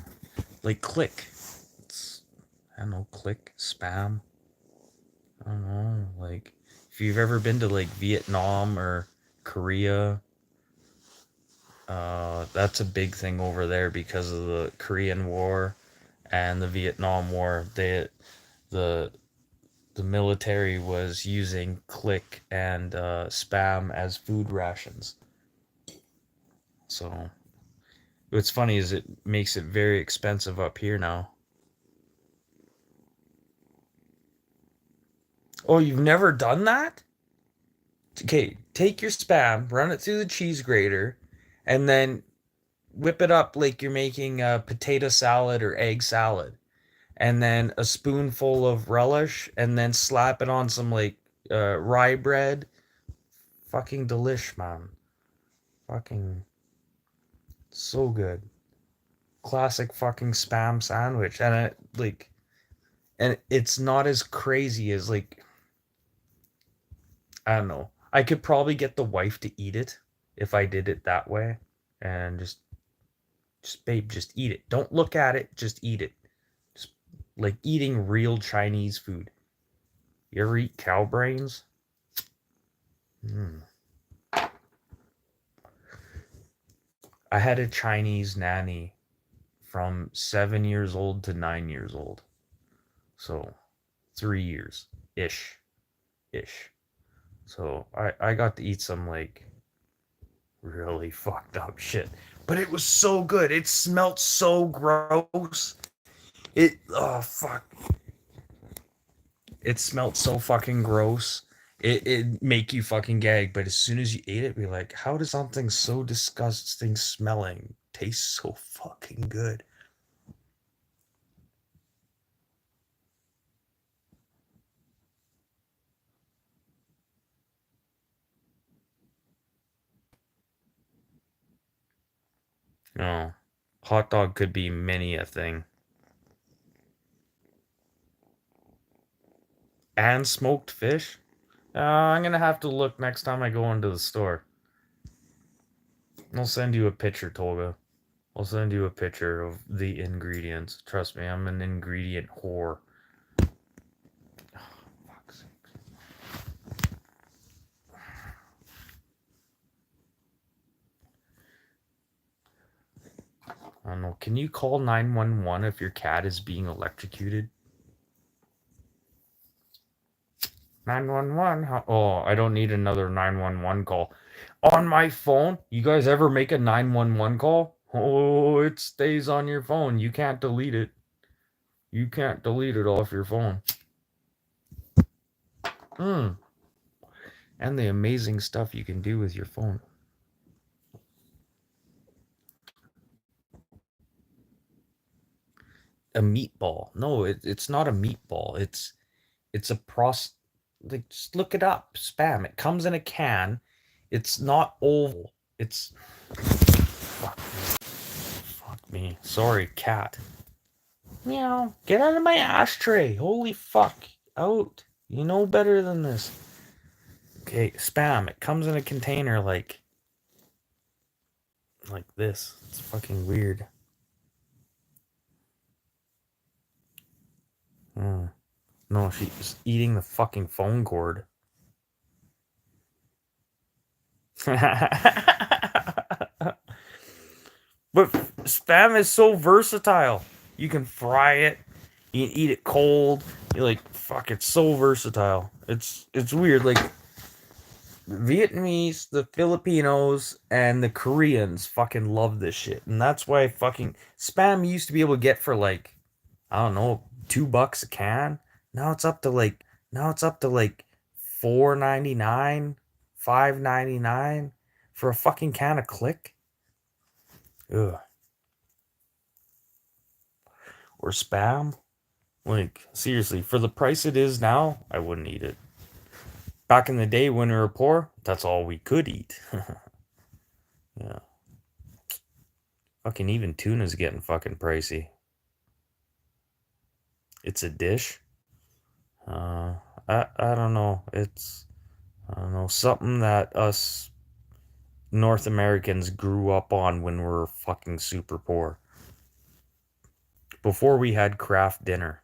Like click. It's, I don't know, click, spam. I don't know. Like, if you've ever been to like Vietnam or Korea, That's a big thing over there because of the Korean War and the Vietnam War. The the military was using click and spam as food rations. So what's funny is it makes it very expensive up here now. Oh, you've never done that? Okay, take your spam, run it through the cheese grater, and then whip it up like you're making a potato salad or egg salad. And then a spoonful of relish, and then slap it on some like rye bread. Fucking delish, man. Fucking so good. Classic fucking spam sandwich, and it like, and it's not as crazy as like, I don't know. I could probably get the wife to eat it if I did it that way, and just babe, just eat it. Don't look at it, just eat it. Just like eating real Chinese food. You ever eat cow brains? Mm. I had a Chinese nanny from 7 years old to 9 years old. So 3 years ish. Ish. So I got to eat some like really fucked up shit. But it was so good. It smelled so gross. It oh fuck. It smelled so fucking gross. It make you fucking gag, but as soon as you ate it, be like, how does something so disgusting smelling taste so fucking good? No. Hot dog could be many a thing. And smoked fish? I'm gonna have to look next time I go into the store. I'll send you a picture, Tolga. I'll send you a picture of the ingredients. Trust me, I'm an ingredient whore. Fuck's sake. I don't know. Can you call 911 if your cat is being electrocuted? 911? Oh, I don't need another 911 call. On my phone? You guys ever make a 911 call? Oh, it stays on your phone. You can't delete it. You can't delete it off your phone. Hmm. And the amazing stuff you can do with your phone. A meatball. No, it's not a meatball. It's a like just look it up. Spam. It comes in a can. It's not oval. It's fuck, fuck me. Sorry, cat. Meow. Get out of my ashtray. Holy fuck. Out. You know better than this. Okay, spam. It comes in a container like this. It's fucking weird. Hmm. No, she's eating the fucking phone cord. But spam is so versatile. You can fry it, you can eat it cold. You're like, fuck, it's so versatile. It's weird. Like Vietnamese, the Filipinos, and the Koreans fucking love this shit. And that's why fucking spam used to be able to get for like, I don't know, $2 a can. Now it's up to like $4.99, $5.99 for a fucking can of click. Ugh. Or spam. Like, seriously, for the price it is now, I wouldn't eat it. Back in the day when we were poor, that's all we could eat. Yeah. Fucking even tuna's getting fucking pricey. It's a dish. Uh, I don't know. I don't know, something that us North Americans grew up on when we are fucking super poor. Before we had craft dinner.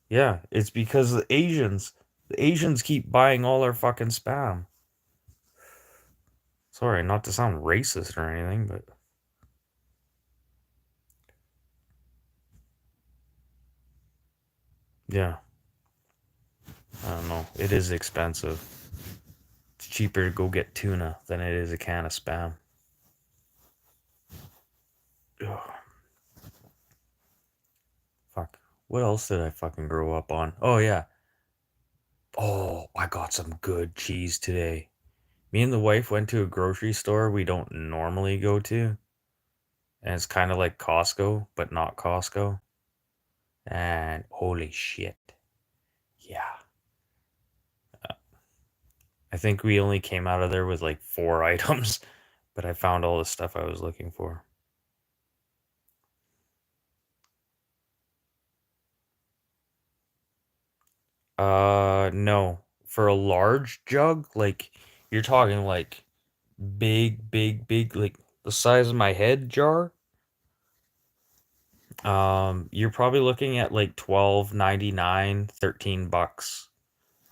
Yeah, it's because the Asians keep buying all our fucking spam. Sorry, not to sound racist or anything, but yeah, I don't know. It is expensive. It's cheaper to go get tuna than it is a can of Spam. Ugh, fuck. What else did I fucking grow up on? Oh, yeah. Oh, I got some good cheese today. Me and the wife went to a grocery store we don't normally go to. And it's kind of like Costco, but not Costco. And holy shit. Yeah. I think we only came out of there with like 4 items, but I found all the stuff I was looking for. No. For a large jug, like you're talking like big, like the size of my head jar. You're probably looking at like 12.99, $13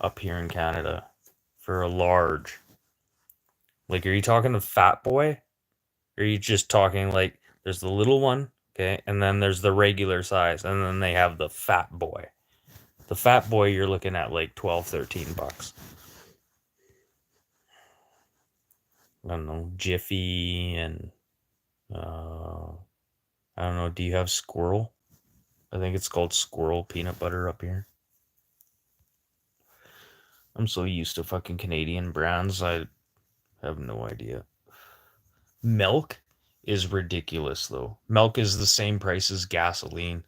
up here in Canada for a large. Like, are you talking a fat boy? Or are you just talking like there's the little one, okay, and then there's the regular size, and then they have the fat boy. The fat boy you're looking at like 12, $13. I don't know, Jiffy and I don't know, do you have Squirrel? I think it's called Squirrel peanut butter up here. I'm so used to fucking Canadian brands, I have no idea. Milk is ridiculous though. Milk is the same price as gasoline.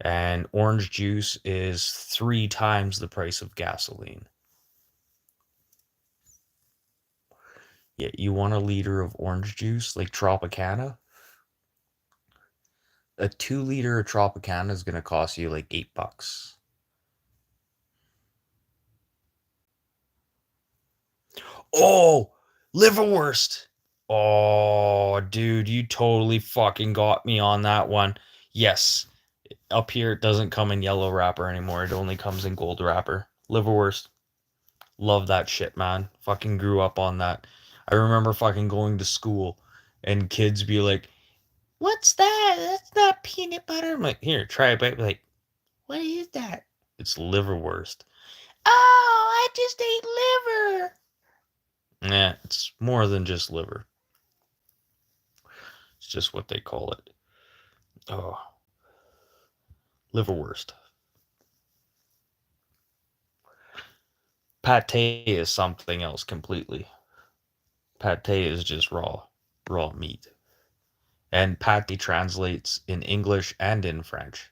And orange juice is 3 times the price of gasoline. Yeah, you want a liter of orange juice like Tropicana? A 2 liter of Tropicana is gonna cost you like $8. Oh, liverwurst. Oh, dude, you totally fucking got me on that one. Yes, up here it doesn't come in yellow wrapper anymore. It only comes in gold wrapper. Liverwurst. Love that shit, man. Fucking grew up on that. I remember fucking going to school and kids be like, "What's that? That's not peanut butter." I'm like, "Here, try it." But like, what is that? It's liverwurst. Oh, I just ate liver. Nah, it's more than just liver. It's just what they call it. Oh, liverwurst. Pate is something else completely. Pate is just raw meat. And pate translates in English and in French.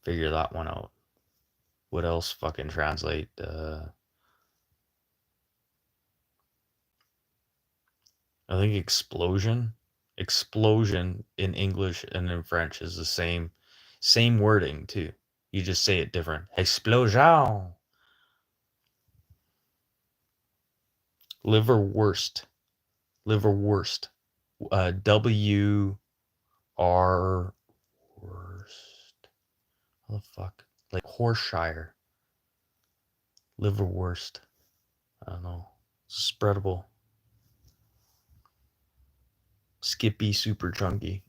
Figure that one out. What else fucking translate? I think explosion. Explosion in English and in French is the same wording too. You just say it different. Explosion. Liverwurst. Liverwurst. W R worst. What the fuck? Like Horshire. Liverwurst. I don't know. Spreadable. Skippy super chunky.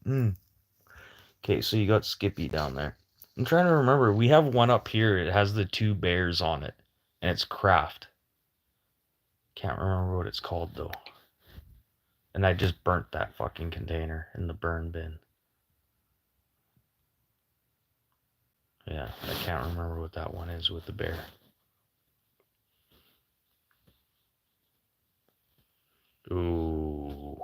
Okay, so you got Skippy down there. I'm trying to remember. We have one up here. It has the 2 bears on it, and it's Kraft. Can't remember what it's called though. And I just burnt that fucking container in the burn bin. Yeah, I can't remember what that one is with the bear. Ooh.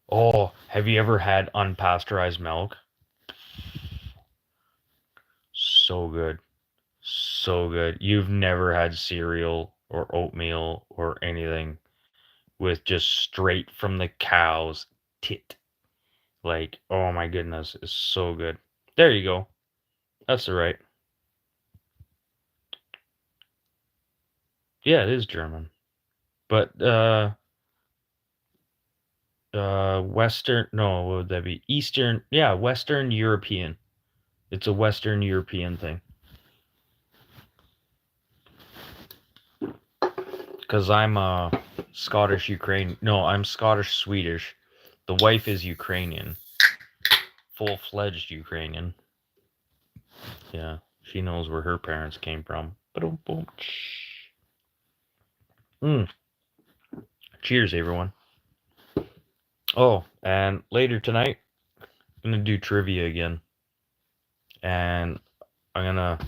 Oh, have you ever had unpasteurized milk? So good. So good. You've never had cereal or oatmeal or anything with just straight from the cow's tit. Like, oh my goodness, it's so good. There you go. That's the right. Yeah, it is German. But Western, no, what would that be? Eastern, yeah, Western European. It's a Western European thing. Cuz I'm Scottish Ukraine. No, I'm Scottish Swedish. The wife is Ukrainian. Full-fledged Ukrainian. Yeah, she knows where her parents came from. Boom, boom. Cheers, everyone. Oh, and later tonight, I'm gonna do trivia again. And I'm gonna,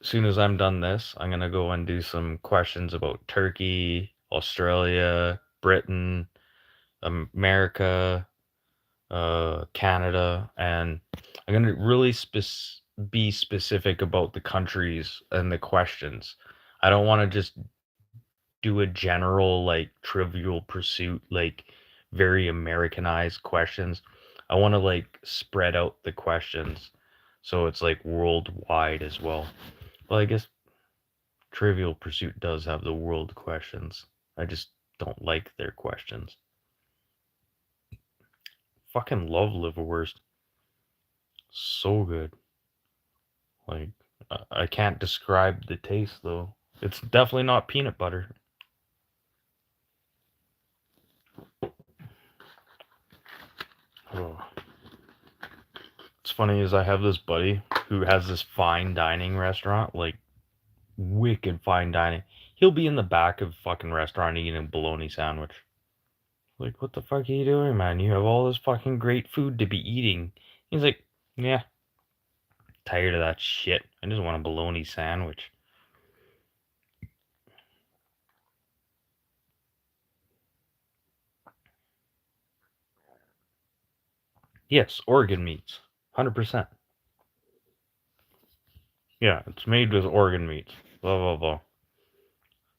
as soon as I'm done this, I'm gonna go and do some questions about Turkey, Australia, Britain, America, Canada, and I'm gonna really be specific about the countries and the questions. I don't want to just do a general like Trivial Pursuit, like very Americanized questions. I want to like spread out the questions so it's like worldwide as well. Well, I guess Trivial Pursuit does have the world questions. I just don't like their questions. Fucking love liverwurst. So good. Like, I can't describe the taste though. It's definitely not peanut butter. Oh. It's funny is I have this buddy who has this fine dining restaurant, like wicked fine dining. He'll be in the back of fucking restaurant eating a bologna sandwich. Like, what the fuck are you doing, man? You have all this fucking great food to be eating. He's like, yeah, tired of that shit. I just want a bologna sandwich. Yes, organ meats. 100%. Yeah, it's made with organ meats. Blah, blah, blah.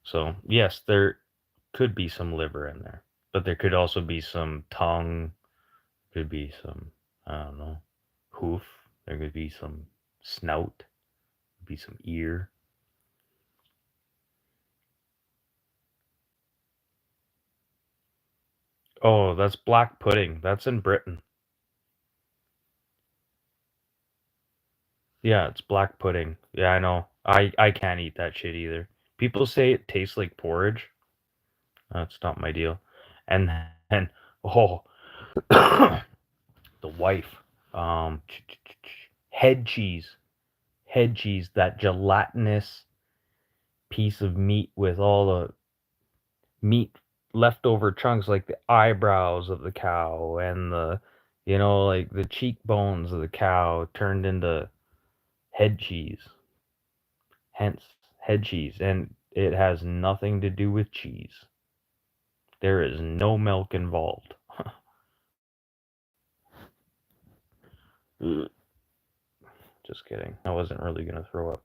So, yes, there could be some liver in there. But there could also be some tongue. Could be some, I don't know, hoof. There could be some snout. Could be some ear. Oh, that's black pudding. That's in Britain. Yeah, it's black pudding. Yeah, I know. I can't eat that shit either. People say it tastes like porridge. That's not my deal. And then oh, the wife, um, head cheese, head cheese, that gelatinous piece of meat with all the meat leftover chunks, like the eyebrows of the cow and the, like the cheekbones of the cow turned into head cheese. Hence, head cheese. And it has nothing to do with cheese. There is no milk involved. Just kidding. I wasn't really going to throw up.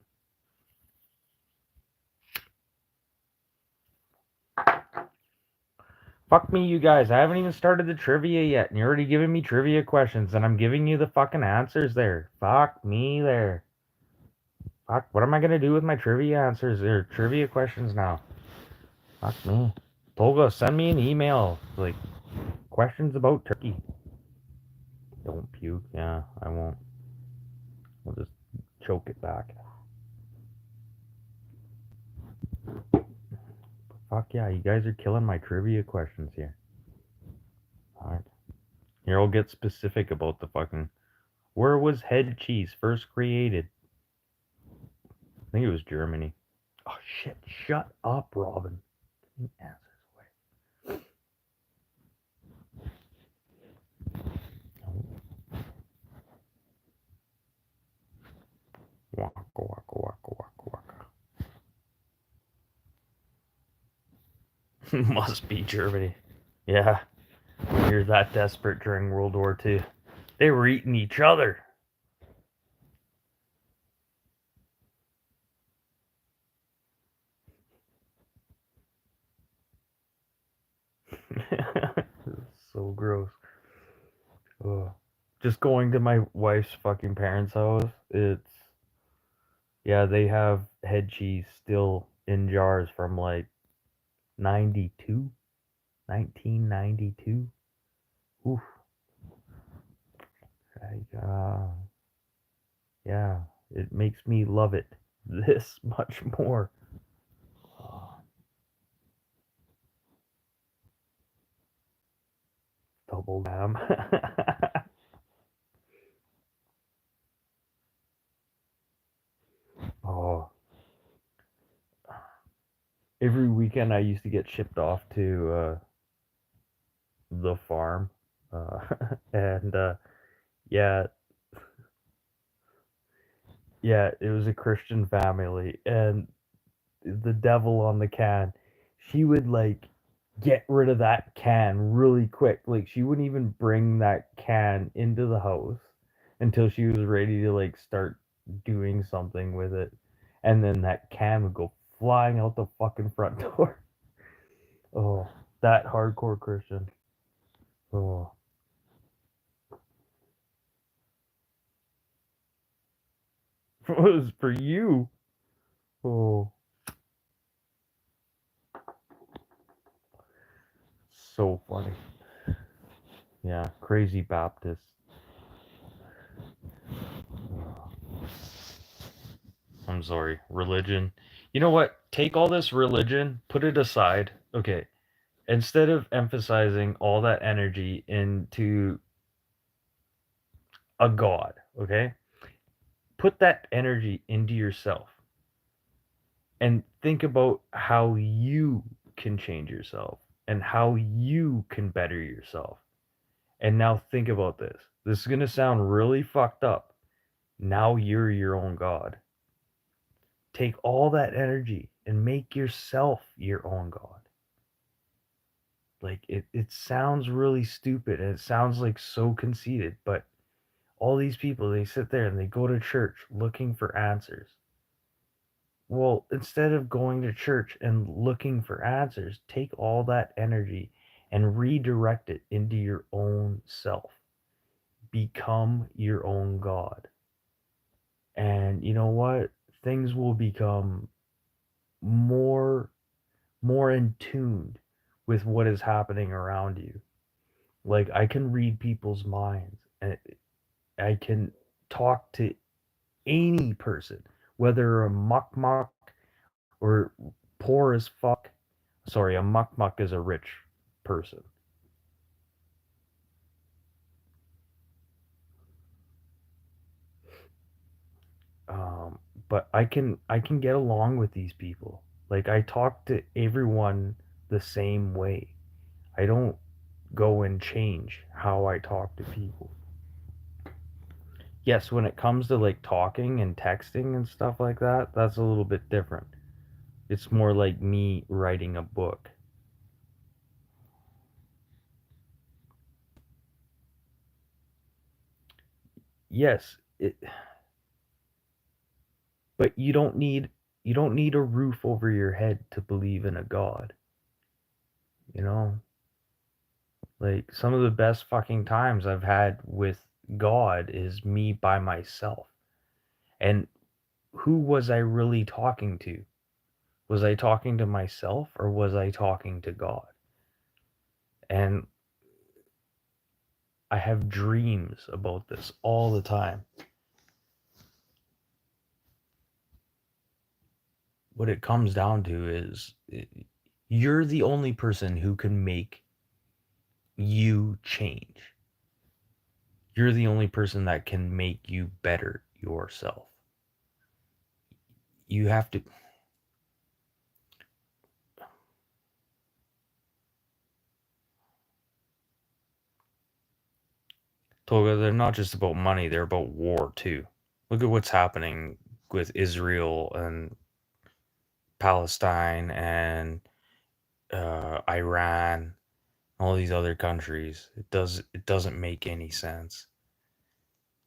Fuck me, you guys. I haven't even started the trivia yet, and you're already giving me trivia questions, and I'm giving you the fucking answers there. Fuck me there. Fuck, what am I gonna do with my trivia answers or trivia questions now? Fuck me. Tolga, send me an email. Like, questions about turkey. Don't puke. Yeah, I won't. I'll just choke it back. Fuck yeah, you guys are killing my trivia questions here. Alright. Here, I'll get specific about the fucking. Where was head cheese first created? I think it was Germany. Oh shit, shut up, Robin. Answers away. Waka, waka, waka, waka, waka. Must be Germany. Yeah. You're that desperate during World War II. They were eating each other. So gross. Ugh. Just going to my wife's fucking parents' house, yeah, they have head cheese still in jars from like 92, 1992. Oof. Like, yeah, it makes me love it this much more. double gam. Oh, every weekend I used to get shipped off to the farm, uh, and yeah, yeah, it was a Christian family, and the devil on the can, she would like get rid of that can really quick. Like she wouldn't even bring that can into the house until she was ready to like start doing something with it. And then that can would go flying out the fucking front door. Oh, that hardcore Christian. Oh, it was for you. Oh, so funny. Yeah, crazy Baptist. I'm sorry. Religion. You know what? Take all this religion, put it aside. Okay. Instead of emphasizing all that energy into a god, okay? Put that energy into yourself and think about how you can change yourself and how you can better yourself. And now think about this. This is going to sound really fucked up. Now you're your own god. Take all that energy and make yourself your own god. Like it sounds really stupid and it sounds like so conceited, but all these people, they sit there and they go to church looking for answers. Well, instead of going to church and looking for answers, take all that energy and redirect it into your own self. Become your own god. And you know what? Things will become more in tune with what is happening around you. Like I can read people's minds and I can talk to any person, whether a muck muck or poor as fuck. Sorry, a muck muck is a rich person. Um, but I can get along with these people. Like I talk to everyone the same way. I don't go and change how I talk to people. Yes, when it comes to like talking and texting and stuff like that, that's a little bit different. It's more like me writing a book. Yes, but you don't need a roof over your head to believe in a god, you know? Like some of the best fucking times I've had with God is me by myself. And who was I really talking to? Was I talking to myself or was I talking to God? And I have dreams about this all the time. What it comes down to is you're the only person who can make you change. You're the only person that can make you better yourself. You have to. Toga, they're not just about money, they're about war too. Look at what's happening with Israel and Palestine and Iran, all these other countries. It doesn't make any sense.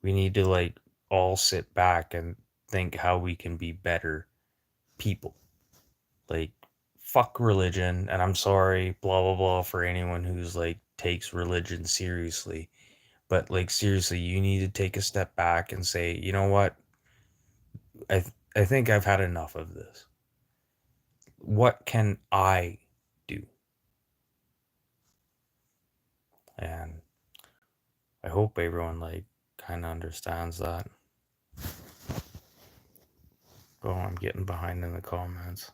We need to like all sit back and think how we can be better people. Like fuck religion, and I'm sorry, blah blah blah, for anyone who's like takes religion seriously. But like seriously, you need to take a step back and say, you know what? I think I've had enough of this. What can I do? And I hope everyone like kind of understands that. Oh, I'm getting behind in the comments.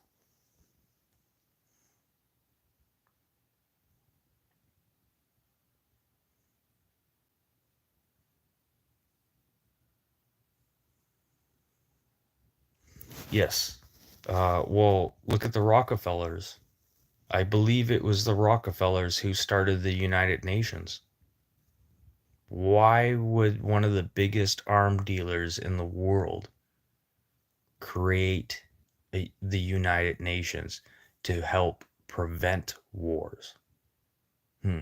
Yes. Well, look at the Rockefellers. I believe it was the Rockefellers who started the United Nations. Why would one of the biggest arm dealers in the world create the United Nations to help prevent wars? Hmm.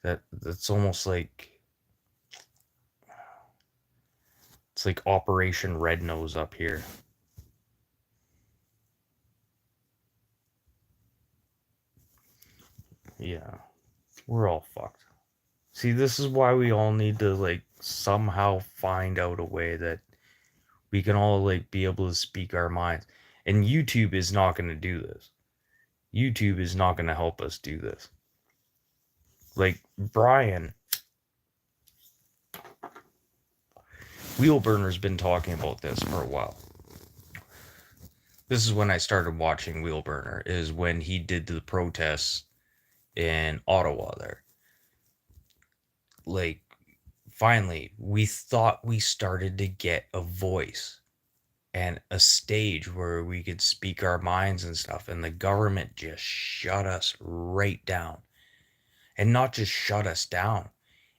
That's almost like it's like Operation Red Nose up here. Yeah, we're all fucked. See, this is why we all need to like somehow find out a way that we can all like be able to speak our minds. And YouTube is not going to do this. YouTube is not going to help us do this. Like Brian Wheelburner's been talking about this for a while. This is when I started watching Wheelburner, is when he did the protests in Ottawa there. Like, finally, we thought we started to get a voice and a stage where we could speak our minds and stuff, and the government just shut us right down. And not just shut us down.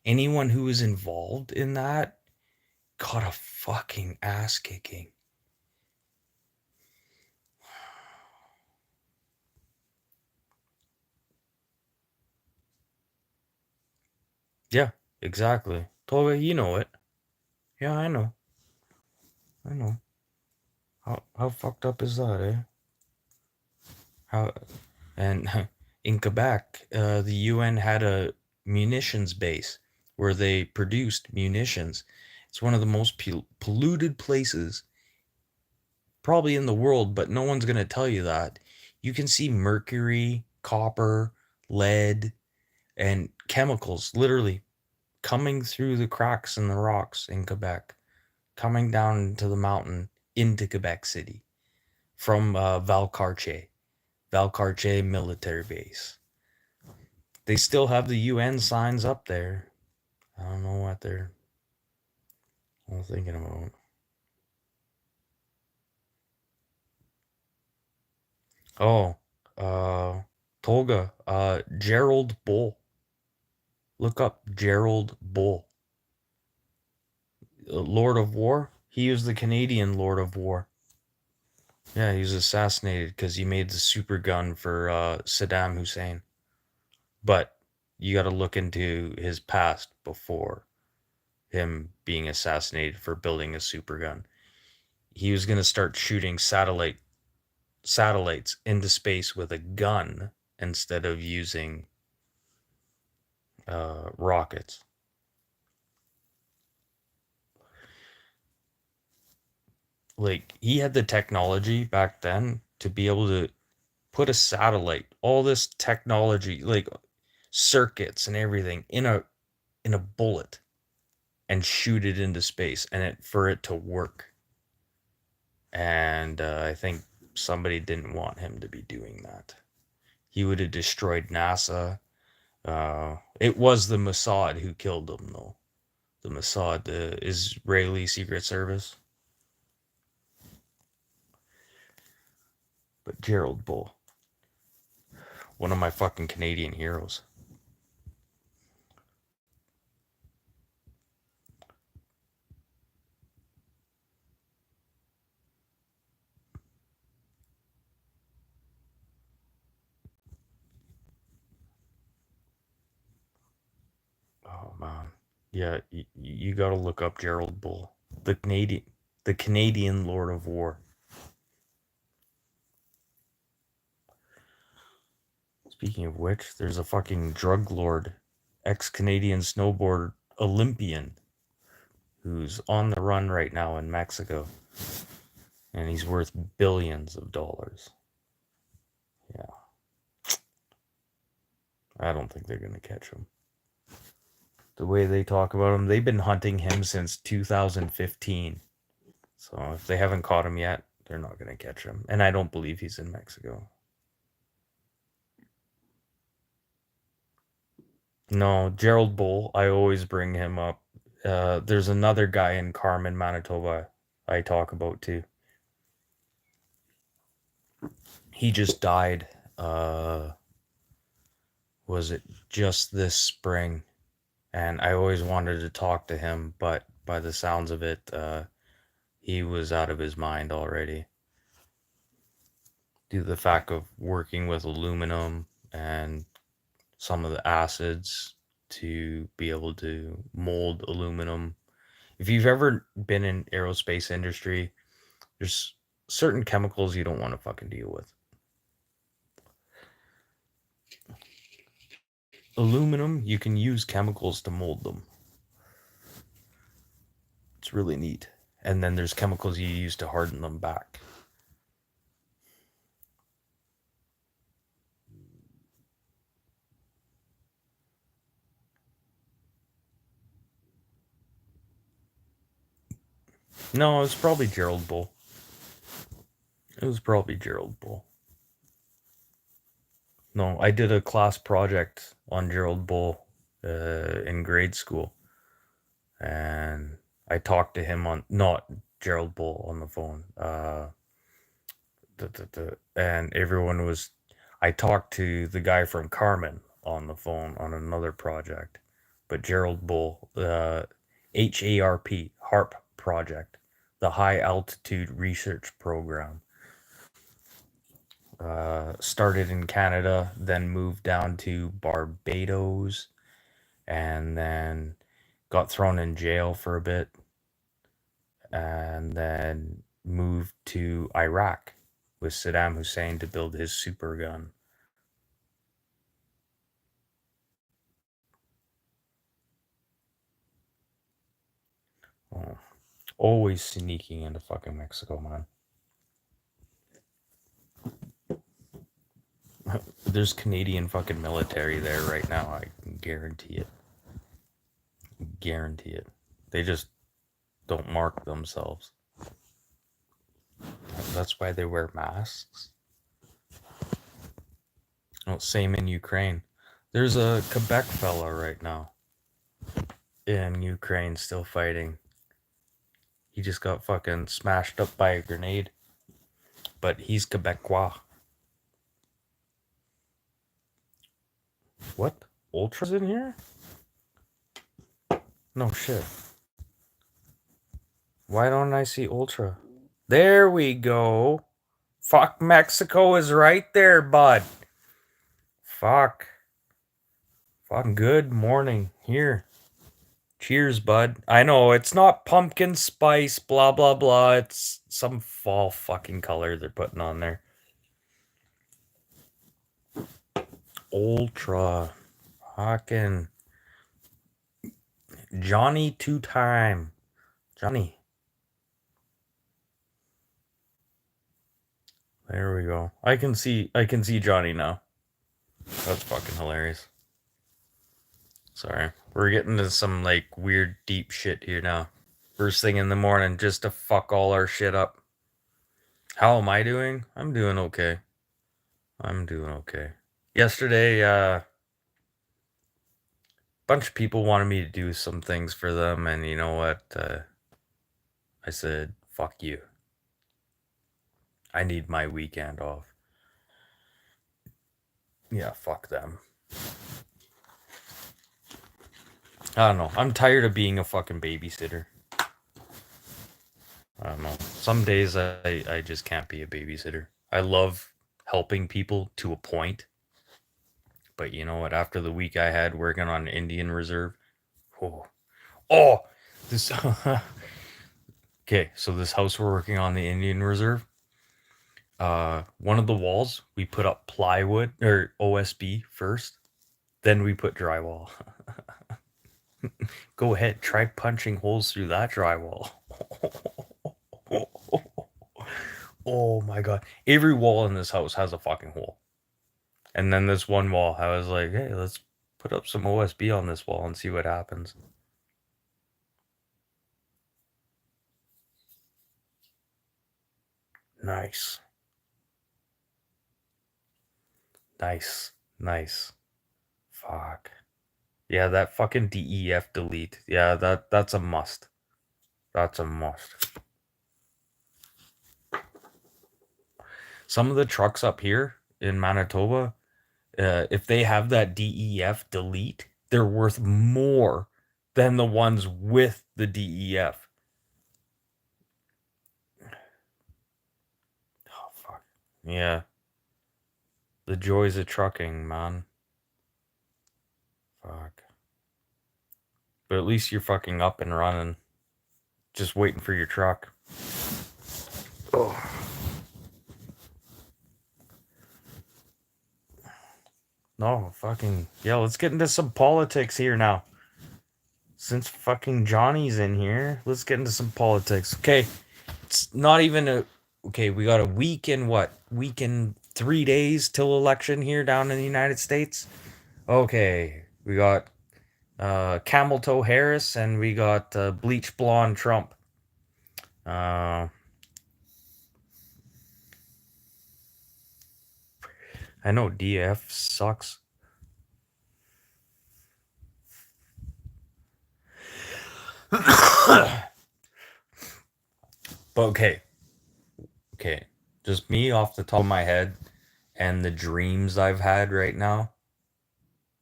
Anyone who was involved in that got a fucking ass kicking. Yeah, exactly. Tolga, you know it. Yeah, I know. I know. How fucked up is that, eh? How and in Quebec, the UN had a munitions base where they produced munitions. It's one of the most polluted places probably in the world, but no one's going to tell you that. You can see mercury, copper, lead, and chemicals literally coming through the cracks in the rocks in Quebec, coming down into the mountain into Quebec City from Valcartier military base. They still have the UN signs up there. I don't know what they're all thinking about. Oh, Tolga, Gerald Bull. Look up Gerald Bull. Lord of War. He was the Canadian Lord of War. Yeah, he was assassinated because he made the super gun for Saddam Hussein. But you got to look into his past before him being assassinated for building a super gun. He was going to start shooting satellites into space with a gun instead of using rockets. Like he had the technology back then to be able to put a satellite, all this technology, like circuits and everything in a bullet and shoot it into space and for it to work. And I think somebody didn't want him to be doing that. He would have destroyed NASA. It was the Mossad who killed him, though. The Mossad, the Israeli Secret Service. But Gerald Bull, one of my fucking Canadian heroes. Oh man, yeah, you got to look up Gerald Bull, the Canadian Lord of War. Speaking of which, there's a fucking drug lord, ex-Canadian snowboard Olympian, who's on the run right now in Mexico, and he's worth billions of dollars. Yeah, I don't think they're gonna catch him. The way they talk about him, they've been hunting him since 2015. So if they haven't caught him yet, they're not gonna catch him. And I don't believe he's in Mexico. No, Gerald Bull, I always bring him up. There's another guy in Carmen, Manitoba I talk about too. He just died. Was it just this spring? And I always wanted to talk to him, but by the sounds of it, he was out of his mind already. Due to the fact of working with aluminum and some of the acids to be able to mold aluminum. If you've ever been in aerospace industry, there's certain chemicals you don't want to fucking deal with. Aluminum, you can use chemicals to mold them. It's really neat. And then there's chemicals you use to harden them back. No, it was probably Gerald Bull. It was probably Gerald Bull. No, I did a class project on Gerald Bull in grade school. And I talked to him on, not Gerald Bull on the phone. And everyone was, I talked to the guy from Carmen on the phone on another project. But Gerald Bull, HARP project, the High Altitude Research Program. Started in Canada, then moved down to Barbados, and then got thrown in jail for a bit, and then moved to Iraq with Saddam Hussein to build his super gun. Oh, always sneaking into fucking Mexico, man. There's Canadian fucking military there right now. I can guarantee it. Guarantee it. They just don't mark themselves. That's why they wear masks. Oh, same in Ukraine. There's a Quebec fella right now in Ukraine still fighting. He just got fucking smashed up by a grenade. But he's Quebecois. What? Ultra's in here? No shit. Why don't I see Ultra? There we go. Fuck, Mexico is right there, bud. Fuck. Fucking good morning. Here. Cheers, bud. I know, it's not pumpkin spice, blah, blah, blah. It's some fall fucking color they're putting on there. Ultra. Fucking. Johnny two-time. Johnny. There we go. I can see Johnny now. That's fucking hilarious. Sorry. We're getting to some like weird deep shit here now. First thing in the morning just to fuck all our shit up. How am I doing? I'm doing okay. I'm doing okay. Yesterday, bunch of people wanted me to do some things for them, and you know what? I said, fuck you. I need my weekend off. Yeah, fuck them. I don't know. I'm tired of being a fucking babysitter. I don't know. Some days I just can't be a babysitter. I love helping people to a point. But you know what? After the week I had working on Indian Reserve, oh, this. Okay, so this house we're working on the Indian Reserve. One of the walls we put up plywood or OSB first, then we put drywall. Go ahead, try punching holes through that drywall. Oh my god. Every wall in this house has a fucking hole. And then this one wall, I was like, hey, let's put up some OSB on this wall and see what happens. Nice. Nice. Fuck. Yeah, that fucking DEF delete. Yeah, that's a must. That's a must. Some of the trucks up here in Manitoba, if they have that DEF delete, they're worth more than the ones with the DEF. Oh, fuck. Yeah. The joys of trucking, man. Fuck. But at least you're fucking up and running. Just waiting for your truck. Oh. No, fucking. Yeah, let's get into some politics here now. Since fucking Johnny's in here, let's get into some politics. Okay. It's not even a. Okay, we got a week and what? Week and 3 days till election here down in the United States. Okay. We got Camel Toe Harris and we got Bleach Blonde Trump. I know DF sucks. But okay. Okay. Just me off the top of my head and the dreams I've had right now.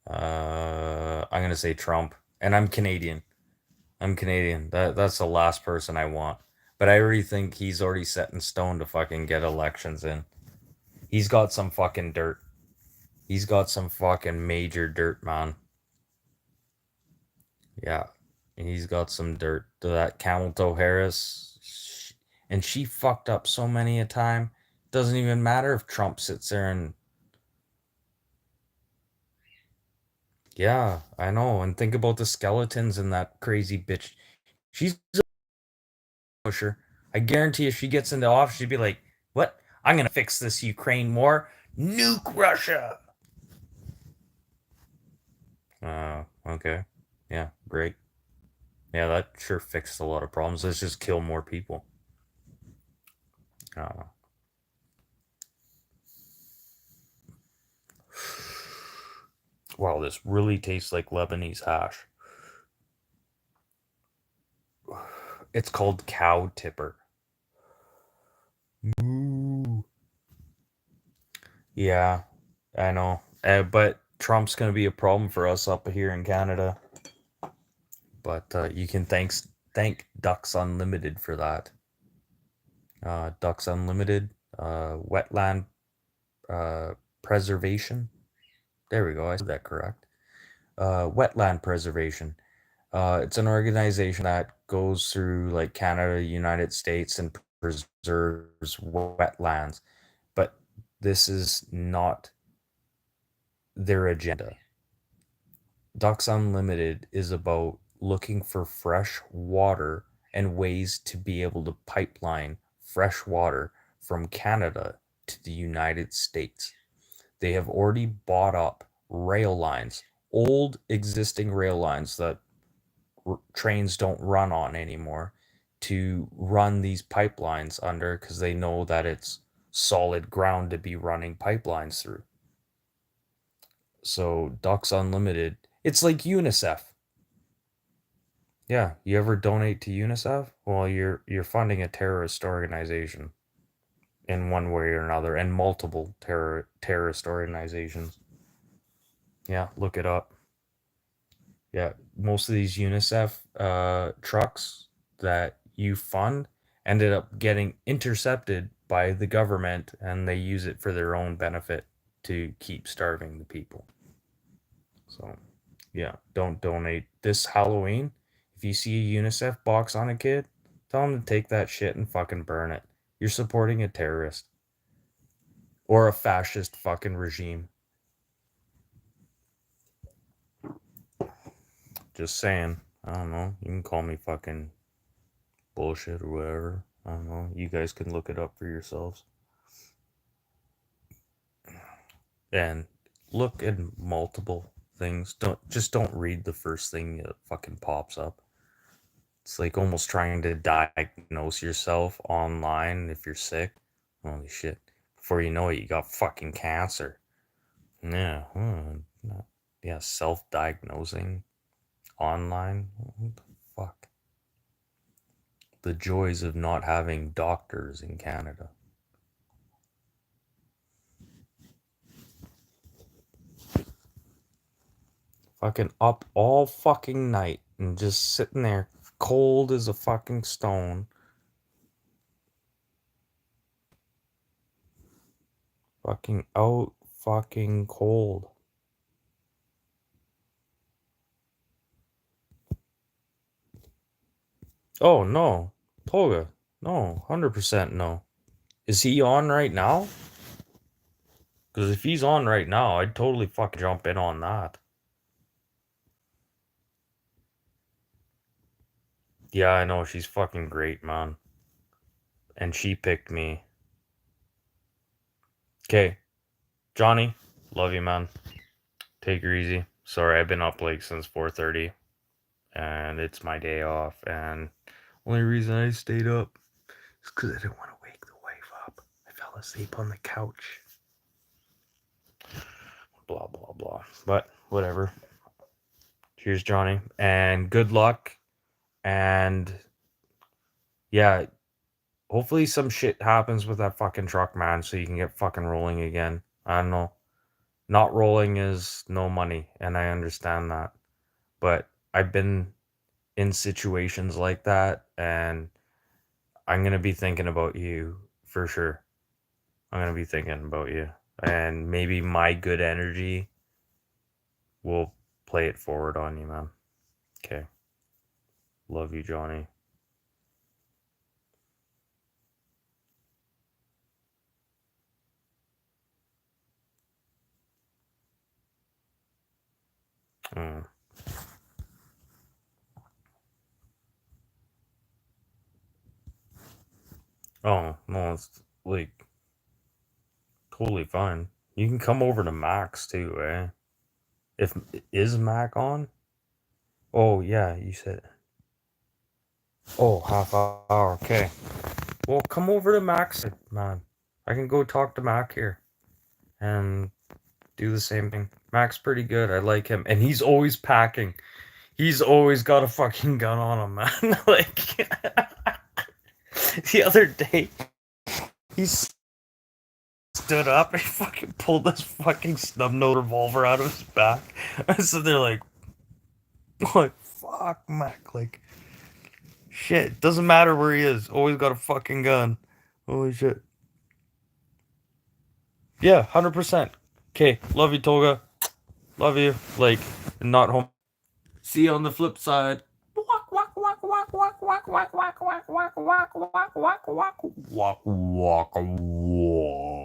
I'm gonna say Trump. And I'm Canadian. I'm Canadian. That's the last person I want. But I already think he's already set in stone to fucking get elections in. He's got some fucking dirt. He's got some fucking major dirt, man. Yeah. He's got some dirt. That Camel Toe Harris. And she fucked up so many a time. Doesn't even matter if Trump sits there and. Yeah, I know. And think about the skeletons in that crazy bitch. She's a pusher. I guarantee if she gets into office, she'd be like, "What? I'm gonna fix this Ukraine war. Nuke Russia." Okay. Yeah, great. Yeah, that sure fixed a lot of problems. Let's just kill more people. Uh, wow, this really tastes like Lebanese hash. It's called cow tipper. Moo. Yeah, I know. But Trump's gonna be a problem for us up here in Canada. But you can thank Ducks Unlimited for that. Ducks Unlimited, wetland preservation. There we go. I said that correct. Wetland preservation. It's an organization that goes through like Canada, United States, and preserves wetlands. But this is not their agenda. Ducks Unlimited is about looking for fresh water and ways to be able to pipeline fresh water from Canada to the United States. They have already bought up rail lines, old existing rail lines that trains don't run on anymore, to run these pipelines under because they know that it's solid ground to be running pipelines through. So Ducks Unlimited, it's like UNICEF. Yeah, you ever donate to UNICEF? Well, you're funding a terrorist organization in one way or another, and multiple terrorist organizations. Yeah, look it up. Yeah, most of these UNICEF trucks that you fund ended up getting intercepted by the government, and they use it for their own benefit to keep starving the people. So, yeah, don't donate this Halloween. If you see a UNICEF box on a kid, tell them to take that shit and fucking burn it. You're supporting a terrorist or a fascist fucking regime. Just saying. I don't know. You can call me fucking bullshit or whatever. I don't know. You guys can look it up for yourselves. And look at multiple things. Don't read the first thing that fucking pops up. It's like almost trying to diagnose yourself online if you're sick. Holy shit. Before you know it, you got fucking cancer. Yeah. Yeah, self-diagnosing online. What the fuck? The joys of not having doctors in Canada. Fucking up all fucking night and just sitting there cold as a fucking stone. Fucking out fucking cold. Oh no. Tolga. No. 100% no. Is he on right now? Because if he's on right now, I'd totally fucking jump in on that. Yeah, I know. She's fucking great, man. And she picked me. Okay. Johnny, love you, man. Take her easy. Sorry, I've been up like since 4:30. And it's my day off. And only reason I stayed up is because I didn't want to wake the wife up. I fell asleep on the couch. Blah, blah, blah. But whatever. Cheers, Johnny. And good luck. And yeah, hopefully some shit happens with that fucking truck, man, so you can get fucking rolling again. I don't know. Not rolling is no money, and I understand that. But I've been in situations like that, and I'm going to be thinking about you for sure. I'm going to be thinking about you. And maybe my good energy will play it forward on you, man. Okay. Love you, Johnny. Mm. Oh, no, it's like totally fine. You can come over to Max too, eh? If is Mac on? Oh yeah, you said. Oh, half hour. Okay. Well, come over to Mac's, man. I can go talk to Mac here and do the same thing. Mac's pretty good. I like him, and he's always packing. He's always got a fucking gun on him, man. Like the other day, he stood up and he fucking pulled this fucking snub nose revolver out of his back. So they're like, fuck, Mac, like. Shit, doesn't matter where he is. Always got a fucking gun. Holy shit. Yeah, 100%. Okay, love you, Tolga. Love you. Like, not home. See you on the flip side. Walk, walk, walk, walk, walk, walk, walk, walk, walk, walk, walk, walk, walk, walk, walk, walk, walk, walk.